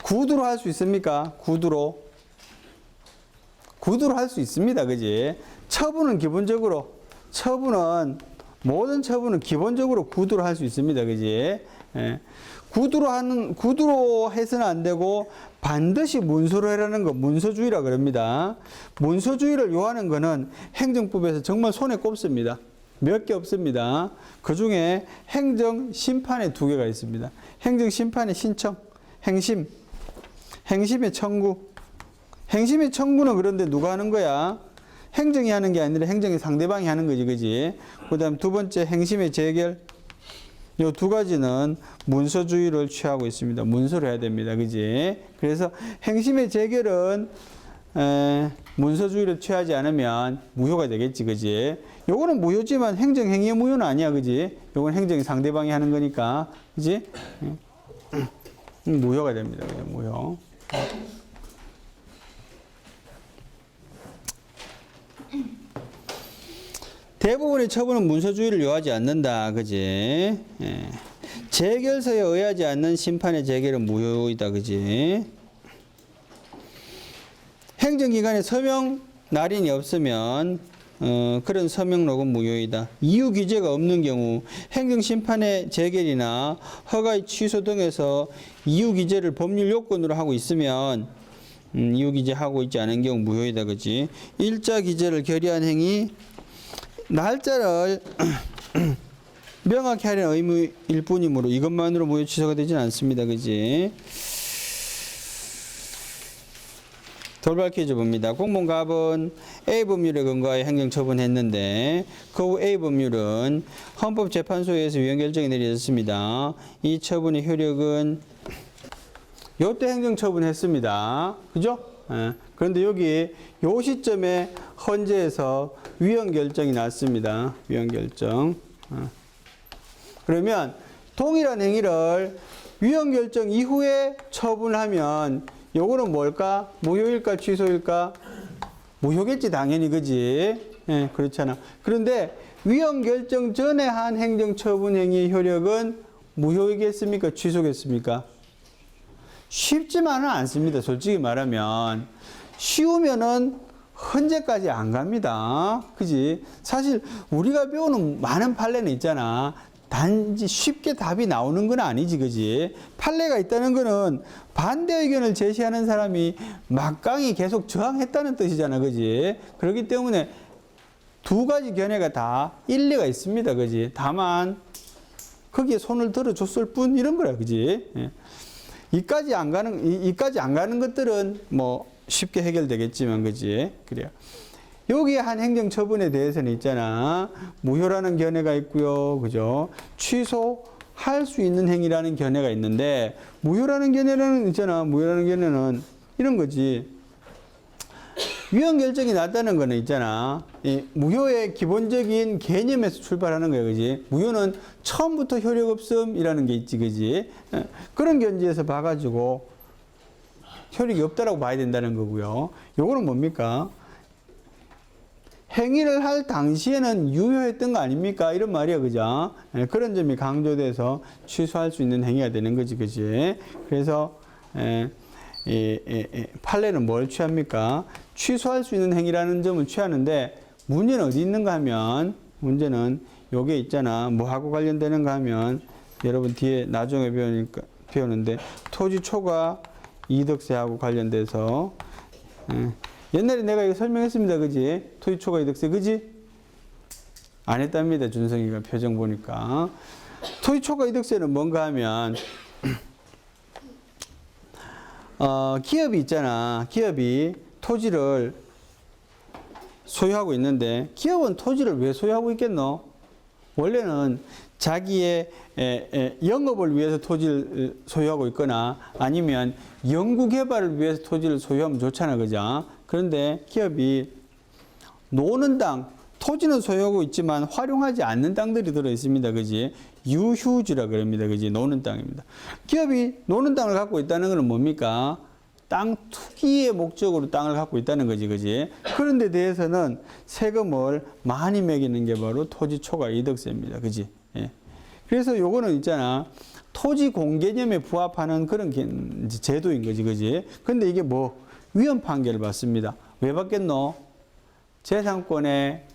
구두로 할 수 있습니까? 구두로. 구두로 할 수 있습니다, 그지? 처분은 기본적으로, 모든 처분은 기본적으로 구두로 할 수 있습니다, 그지? 예. 구두로 해서는 안 되고 반드시 문서로 해라는 거 문서주의라 그럽니다. 문서주의를 요하는 거는 행정법에서 정말 손에 꼽습니다. 몇 개 없습니다. 그 중에 행정심판에 2개가 있습니다. 행정심판의 신청, 행심의 청구. 행심의 청구는 그런데 누가 하는 거야? 행정이 하는 게 아니라 행정의 상대방이 하는 거지, 그지? 그 다음 2번째 행심의 재결. 이 2가지는 문서주의를 취하고 있습니다. 문서로 해야 됩니다. 그지? 그래서 행심의 재결은 문서주의를 취하지 않으면 무효가 되겠지. 그지? 요거는 무효지만 행정행위의 무효는 아니야. 그지? 요건 행정이 상대방이 하는 거니까. 그지? 무효가 됩니다. 그냥 무효. 대부분의 처분은 문서주의를 요하지 않는다. 그지? 예. 재결서에 의하지 않는 심판의 재결은 무효이다. 그지? 행정기관에 서명 날인이 없으면 그런 서명록은 무효이다. 이유 기재가 없는 경우 행정심판의 재결이나 허가의 취소 등에서 이유 기재를 법률 요건으로 하고 있으면 이유 기재하고 있지 않은 경우 무효이다. 그지? 일자 기재를 결의한 행위 날짜를 명확히 하려는 의무일 뿐이므로 이것만으로 무효 취소가 되지는 않습니다. 그지? 돌발 퀴즈 봅니다. 공무원갑은 A 법률에 근거하여 행정처분했는데 그 후 A 법률은 헌법재판소에서 위헌결정이 내려졌습니다. 이 처분의 효력은 요때 행정처분했습니다. 그죠? 예. 그런데 여기 요 시점에 헌재에서 위헌결정이 났습니다. 위헌결정. 그러면 동일한 행위를 위헌결정 이후에 처분하면 요거는 뭘까? 무효일까? 취소일까? 무효겠지 당연히. 그지? 예, 그렇잖아. 그런데 위헌결정 전에 한 행정처분 행위의 효력은 무효이겠습니까? 취소겠습니까? 쉽지만은 않습니다. 솔직히 말하면. 쉬우면은 헌재까지 안 갑니다. 그지? 사실 우리가 배우는 많은 판례는 있잖아. 단지 쉽게 답이 나오는 건 아니지. 그지? 판례가 있다는 거는 반대 의견을 제시하는 사람이 막강히 계속 저항했다는 뜻이잖아. 그지? 그렇기 때문에 2가지 견해가 다 일리가 있습니다. 그지? 다만 거기에 손을 들어줬을 뿐 이런 거야. 그지? 예. 이까지 안 가는 것들은 뭐 쉽게 해결되겠지만, 그지? 그래요. 여기에 한 행정처분에 대해서는 있잖아. 무효라는 견해가 있고요. 그죠? 취소할 수 있는 행위라는 견해가 있는데, 무효라는 견해는 있잖아. 무효라는 견해는 이런 거지. 위헌결정이 났다는 거는 있잖아. 이 무효의 기본적인 개념에서 출발하는 거야. 그지? 무효는 처음부터 효력 없음이라는 게 있지. 그지? 그런 견지에서 봐가지고 효력이 없다라고 봐야 된다는 거고요. 요거는 뭡니까? 행위를 할 당시에는 유효했던 거 아닙니까? 이런 말이야. 그죠? 그런 점이 강조돼서 취소할 수 있는 행위가 되는 거지. 그지? 그래서 판례는 뭘 취합니까? 취소할 수 있는 행위라는 점을 취하는데 문제는 어디 있는가 하면 문제는 요게 있잖아. 뭐하고 관련되는가 하면 여러분 뒤에 나중에 배우는데 토지 초과 이득세하고 관련돼서 옛날에 내가 이거 설명했습니다. 그지? 토지 초과 이득세 그지? 안 했답니다. 준성이가 표정 보니까. 토지 초과 이득세는 뭔가 하면 기업이 있잖아. 기업이 토지를 소유하고 있는데 기업은 토지를 왜 소유하고 있겠노? 원래는 자기의 영업을 위해서 토지를 소유하고 있거나 아니면 연구개발을 위해서 토지를 소유하면 좋잖아. 그죠? 그런데 기업이 노는 땅, 토지는 소유하고 있지만 활용하지 않는 땅들이 들어있습니다. 그지? 유휴지라 그럽니다. 그지? 노는 땅입니다. 기업이 노는 땅을 갖고 있다는 것은 뭡니까? 땅 투기의 목적으로 땅을 갖고 있다는 거지. 그지? 그런 데 대해서는 세금을 많이 매기는 게 바로 토지 초과 이득세입니다. 그지? 예. 그래서 요거는 있잖아. 토지 공개념에 부합하는 그런 제도인 거지. 그지? 근데 이게 뭐 위헌 판결을 받습니다. 왜 받겠노? 재산권에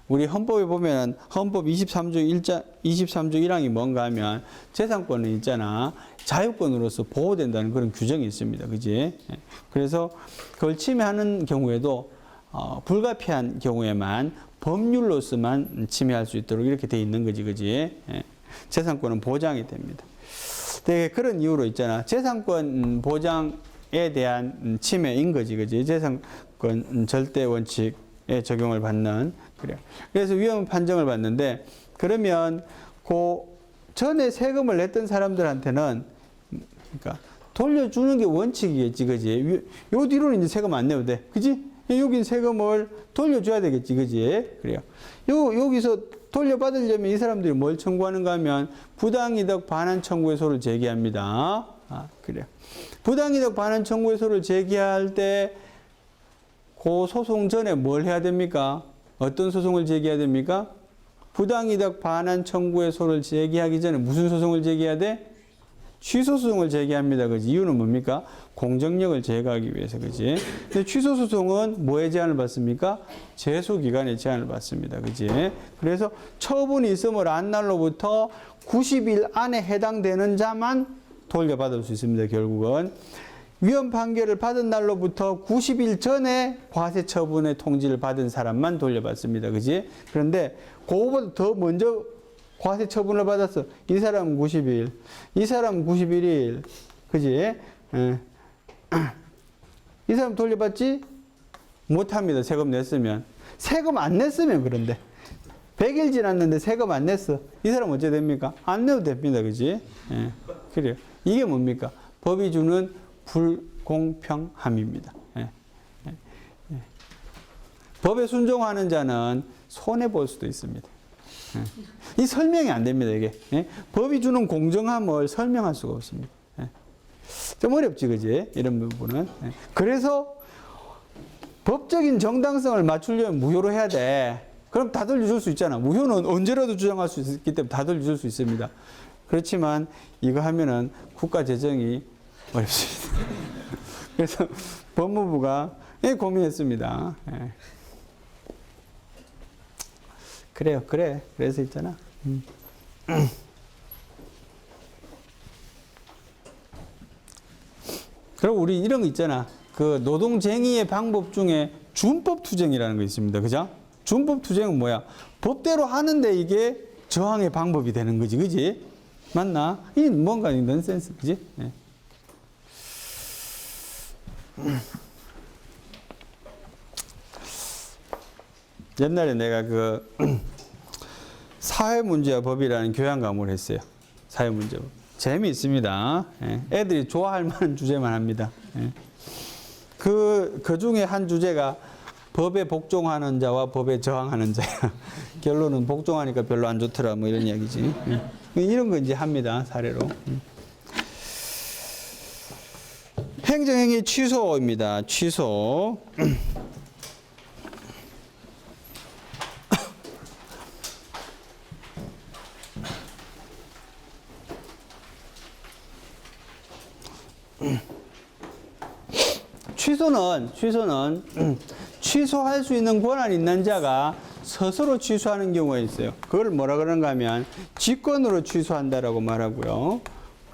우리 헌법에 보면 헌법 23조 1항이 뭔가 하면 재산권은 있잖아. 자유권으로서 보호된다는 그런 규정이 있습니다. 그지? 그래서 그걸 침해하는 경우에도 불가피한 경우에만 법률로서만 침해할 수 있도록 이렇게 돼 있는 거지. 그지? 재산권은 보장이 됩니다. 되게 그런 이유로 있잖아. 재산권 보장에 대한 침해인 거지. 그지? 재산권 절대 원칙에 적용을 받는 그래요. 그래서 위헌 판정을 받는데 그러면 그 전에 세금을 냈던 사람들한테는 그러니까 돌려주는 게 원칙이겠지, 그지? 요 뒤로는 이제 세금 안 내도 돼, 그지? 여긴 세금을 돌려줘야 되겠지, 그지? 그래요. 여기서 돌려받으려면 이 사람들이 뭘 청구하는가 하면 부당이득 반환 청구의소를 제기합니다. 그래요. 부당이득 반환 청구의소를 제기할 때 그 소송 전에 뭘 해야 됩니까? 어떤 소송을 제기해야 됩니까? 부당이득 반환 청구의소를 제기하기 전에 무슨 소송을 제기해야 돼? 취소소송을 제기합니다. 그지? 이유는 뭡니까? 공정력을 제거하기 위해서. 그지? 근데 취소소송은 뭐에 제한을 받습니까? 제소기간에 제한을 받습니다. 그지? 그래서 처분이 있음을 안 날로부터 90일 안에 해당되는 자만 돌려받을 수 있습니다. 결국은. 위헌 판결을 받은 날로부터 90일 전에 과세 처분의 통지를 받은 사람만 돌려받습니다. 그지? 그런데 그거보다 더 먼저 과세 처분을 받았어. 이 사람은 90일, 이 사람은 91일. 그지? 이 사람 돌려받지? 못합니다. 세금 냈으면. 세금 안 냈으면 그런데. 100일 지났는데 세금 안 냈어. 이 사람 어째 됩니까? 안 내도 됩니다. 그지? 그래요. 이게 뭡니까? 법이 주는 불공평함입니다. 법에 순종하는 자는 손해볼 수도 있습니다. 이 설명이 안 됩니다, 이게. 법이 주는 공정함을 설명할 수가 없습니다. 좀 어렵지, 그지? 이런 부분은. 그래서 법적인 정당성을 맞추려면 무효로 해야 돼. 그럼 다 돌려줄 수 있잖아. 무효는 언제라도 주장할 수 있기 때문에 다 돌려줄 수 있습니다. 그렇지만 이거 하면은 국가 재정이 어렵습니다. 그래서 법무부가 고민했습니다. 그래요, 그래. 그래서 있잖아. 그리고 우리 이런 거 있잖아. 그 노동쟁의의 방법 중에 준법투쟁이라는 거 있습니다. 그죠? 준법투쟁은 뭐야? 법대로 하는데 이게 저항의 방법이 되는 거지. 그지? 맞나? 이 뭔가 넌센스. 그지? 네. 옛날에 내가 그 사회문제와 법이라는 교양 과목을 했어요. 사회문제법. 재미있습니다. 애들이 좋아할 만한 주제만 합니다. 그 중에 한 주제가 법에 복종하는 자와 법에 저항하는 자야. 결론은 복종하니까 별로 안 좋더라. 뭐 이런 이야기지. 이런 거 이제 합니다. 사례로. 행정행위 취소입니다. 취소. 취소는 취소할 수 있는 권한 있는 자가 스스로 취소하는 경우가 있어요. 그걸 뭐라 그러는가 하면 직권으로 취소한다라고 말하고요.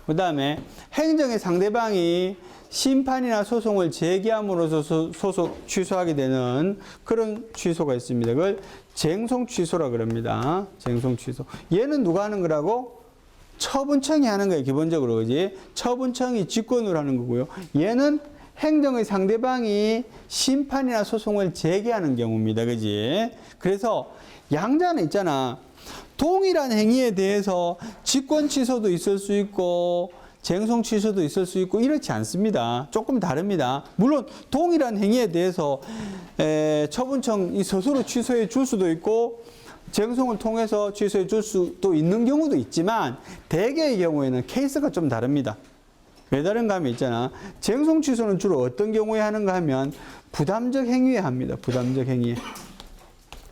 그 다음에 행정의 상대방이 심판이나 소송을 제기함으로써 취소하게 되는 그런 취소가 있습니다. 그걸 쟁송 취소라 그럽니다. 쟁송 취소. 얘는 누가 하는 거라고? 처분청이 하는 거예요. 기본적으로. 그지? 처분청이 직권으로 하는 거고요. 얘는 행정의 상대방이 심판이나 소송을 제기하는 경우입니다. 그지? 그래서 양자는 있잖아. 동일한 행위에 대해서 직권 취소도 있을 수 있고 쟁송 취소도 있을 수 있고 이렇지 않습니다. 조금 다릅니다. 물론 동일한 행위에 대해서 처분청이 스스로 취소해 줄 수도 있고 쟁송을 통해서 취소해 줄 수도 있는 경우도 있지만 대개의 경우에는 케이스가 좀 다릅니다. 왜 다른가 하면 있잖아. 쟁송 취소는 주로 어떤 경우에 하는가 하면 부담적 행위에 합니다. 부담적 행위에.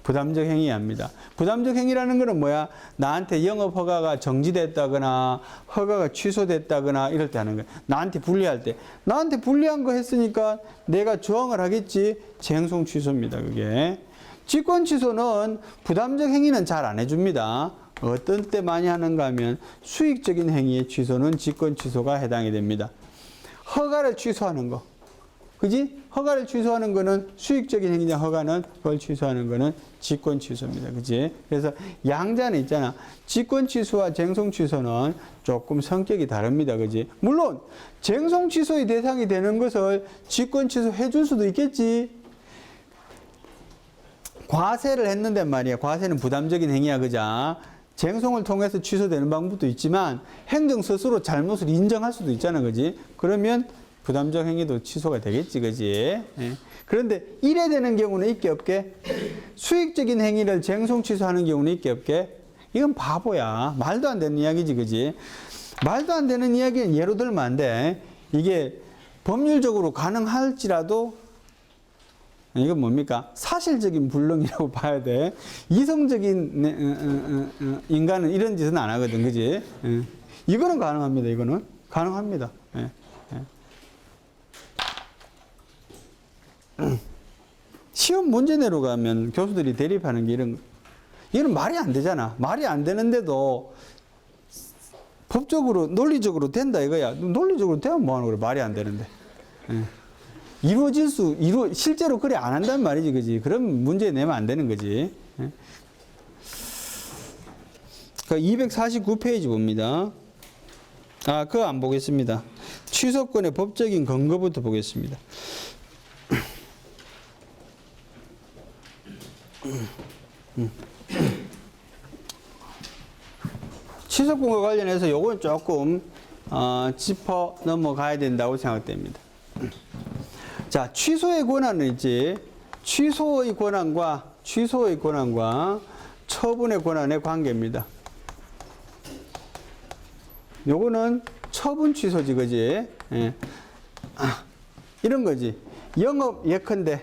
부담적 행위에 합니다. 부담적 행위라는 것은 뭐야? 나한테 영업 허가가 정지됐다거나 허가가 취소됐다거나 이럴 때 하는 거야. 나한테 불리할 때. 나한테 불리한 거 했으니까 내가 저항을 하겠지. 쟁송 취소입니다. 그게. 직권 취소는 부담적 행위는 잘 안 해줍니다. 어떤 때 많이 하는가 하면 수익적인 행위의 취소는 직권 취소가 해당이 됩니다. 허가를 취소하는 거. 그지? 허가를 취소하는 거는 수익적인 행위냐 허가는 그걸 취소하는 거는 직권 취소입니다. 그지? 그래서 양자는 있잖아. 직권 취소와 쟁송 취소는 조금 성격이 다릅니다. 그지? 물론 쟁송 취소의 대상이 되는 것을 직권 취소해 줄 수도 있겠지. 과세를 했는데 말이야. 과세는 부담적인 행위야. 그자? 쟁송을 통해서 취소되는 방법도 있지만 행정 스스로 잘못을 인정할 수도 있잖아. 그지? 그러면 부담적 행위도 취소가 되겠지. 그지? 예. 그런데 이래 되는 경우는 있게 없게? 수익적인 행위를 쟁송 취소하는 경우는 있게 없게? 이건 바보야. 말도 안 되는 이야기지. 그지? 말도 안 되는 이야기는 예로 들면 안 돼. 이게 법률적으로 가능할지라도 이건 뭡니까? 사실적인 불능이라고 봐야 돼. 이성적인 인간은 이런 짓은 안 하거든. 그지? 이거는 가능합니다. 이거는. 가능합니다. 시험 문제 내로 가면 교수들이 대립하는 게 이런 거. 이건 말이 안 되잖아. 말이 안 되는데도 법적으로, 논리적으로 된다 이거야. 논리적으로 되면 뭐하는 거야? 말이 안 되는데. 실제로 그래 안 한단 말이지, 그지? 그럼 문제 내면 안 되는 거지. 그 249페이지 봅니다. 그거 안 보겠습니다. 취소권의 법적인 근거부터 보겠습니다. 취소권과 관련해서 요건 조금 짚어 넘어가야 된다고 생각됩니다. 자, 취소의 권한은 있지. 취소의 권한과 처분의 권한의 관계입니다. 요거는 처분 취소지, 그지? 예. 이런 거지. 예컨대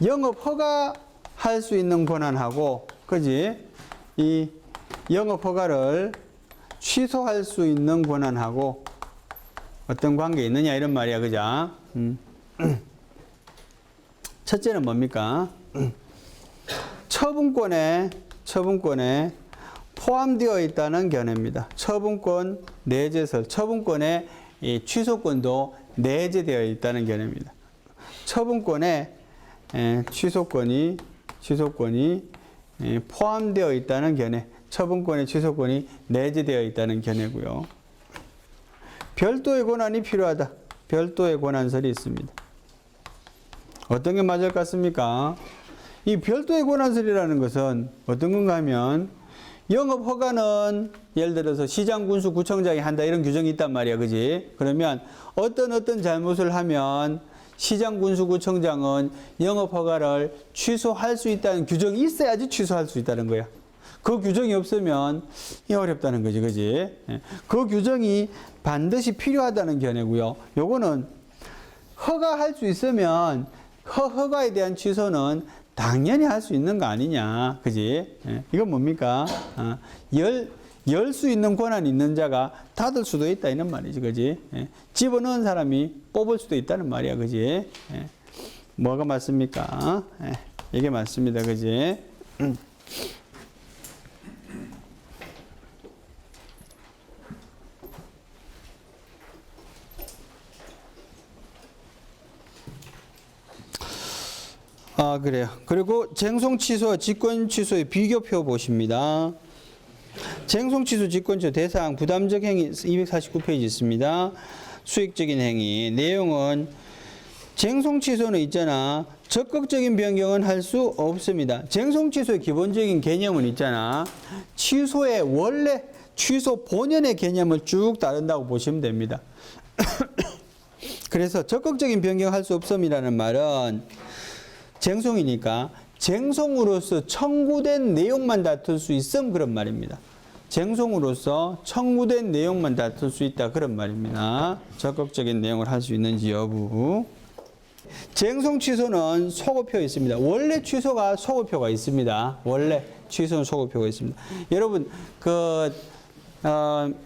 영업 허가할 수 있는 권한하고, 그지? 이 영업 허가를 취소할 수 있는 권한하고 어떤 관계 있느냐 이런 말이야, 그죠? 첫째는 뭡니까? 처분권에 포함되어 있다는 견해입니다. 처분권 내재설, 처분권에 이 취소권도 내재되어 있다는 견해입니다. 처분권에 취소권이 포함되어 있다는 견해, 처분권의 취소권이 내재되어 있다는 견해고요. 별도의 권한이 필요하다. 별도의 권한설이 있습니다. 어떤 게 맞을 것 같습니까? 이 별도의 권한설이라는 것은 어떤 건가 하면 영업 허가는 예를 들어서 시장, 군수, 구청장이 한다 이런 규정이 있단 말이야. 그지? 그러면 어떤 잘못을 하면 시장, 군수, 구청장은 영업 허가를 취소할 수 있다는 규정이 있어야지 취소할 수 있다는 거야. 그 규정이 없으면 어렵다는 거지. 그지? 그 규정이 반드시 필요하다는 견해고요. 요거는 허가할 수 있으면 허가에 대한 취소는 당연히 할 수 있는 거 아니냐. 그지? 이건 뭡니까? 열 수 있는 권한이 있는 자가 닫을 수도 있다 이런 말이지, 그지? 예. 집어넣은 사람이 뽑을 수도 있다는 말이야, 그지? 예. 뭐가 맞습니까? 예. 이게 맞습니다, 그지? 아, 그래요. 그리고 쟁송 취소와 직권 취소의 비교표 보십니다. 쟁송 취소, 직권 취소 대상 부담적 행위 249페이지 있습니다. 수익적인 행위 내용은 쟁송 취소는 있잖아. 적극적인 변경은 할 수 없습니다. 쟁송 취소의 기본적인 개념은 있잖아. 취소의 원래 취소 본연의 개념을 쭉 따른다고 보시면 됩니다. 그래서 적극적인 변경할 수 없음이라는 말은 쟁송이니까 쟁송으로서 청구된 내용만 다툴 수 있음 그런 말입니다. 쟁송으로서 청구된 내용만 다툴 수 있다 그런 말입니다. 적극적인 내용을 할 수 있는지 여부. 쟁송 취소는 소거표 있습니다. 원래 취소가 소거표가 있습니다. 원래 취소는 소거표가 있습니다. 여러분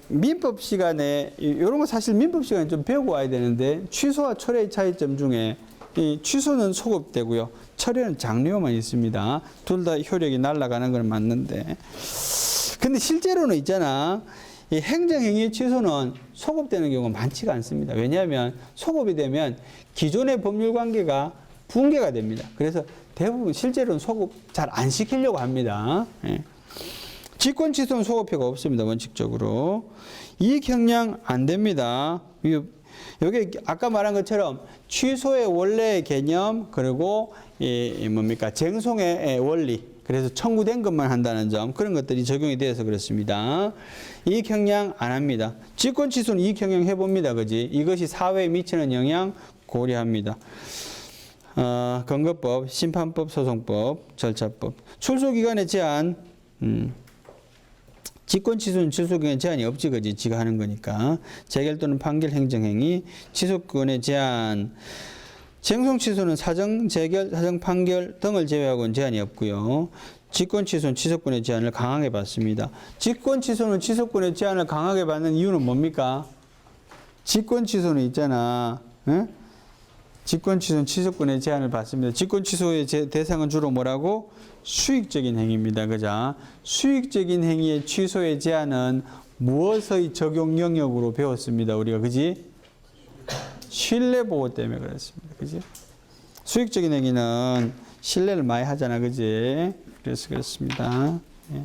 민법 시간에 이런 거 사실 민법 시간에 좀 배우고 와야 되는데 취소와 철회의 차이점 중에 이 취소는 소급되고요. 철회는 장려만 있습니다. 둘 다 효력이 날아가는 건 맞는데. 근데 실제로는 있잖아. 이 행정행위 취소는 소급되는 경우가 많지가 않습니다. 왜냐하면 소급이 되면 기존의 법률 관계가 붕괴가 됩니다. 그래서 대부분 실제로는 소급 잘 안 시키려고 합니다. 예. 직권 취소는 소급표가 없습니다. 원칙적으로. 이익 형량 안 됩니다. 여기 아까 말한 것처럼 취소의 원래의 개념 그리고 쟁송의 원리 그래서 청구된 것만 한다는 점 그런 것들이 적용이 되어서 그렇습니다. 이익 형량 안 합니다. 직권 취소는 이익 형량 해봅니다. 그지? 이것이 사회에 미치는 영향 고려합니다. 건거법, 심판법, 소송법, 절차법. 출소기간의 제한 직권 취소는 취소기간 제한이 없지, 그지? 지가 하는 거니까. 재결 또는 판결 행정행위, 취소권의 제한. 쟁송 취소는 사정 재결, 사정 판결 등을 제외하고는 제한이 없고요. 직권 취소는 취소권의 제한을 강하게 받습니다. 직권 취소는 취소권의 제한을 강하게 받는 이유는 뭡니까? 직권 취소는 있잖아. 에? 직권 취소는 취소권의 제한을 받습니다. 직권 취소의 대상은 주로 뭐라고? 수익적인 행위입니다. 그죠? 수익적인 행위의 취소의 제한은 무엇의 적용 영역으로 배웠습니다. 우리가 그지? 신뢰 보호 때문에 그렇습니다. 그지? 수익적인 행위는 신뢰를 많이 하잖아. 그지? 그래서 그렇습니다. 예.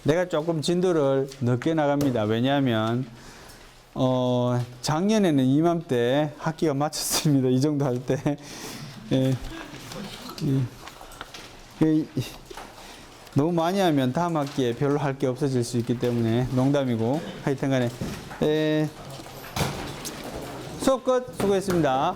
내가 조금 진도를 늦게 나갑니다. 왜냐하면 작년에는 이맘때 학기가 마쳤습니다. 이 정도 할 때. 예. 너무 많이 하면 다음 학기에 별로 할 게 없어질 수 있기 때문에 농담이고 하여튼 간에 수업 끝 수고했습니다.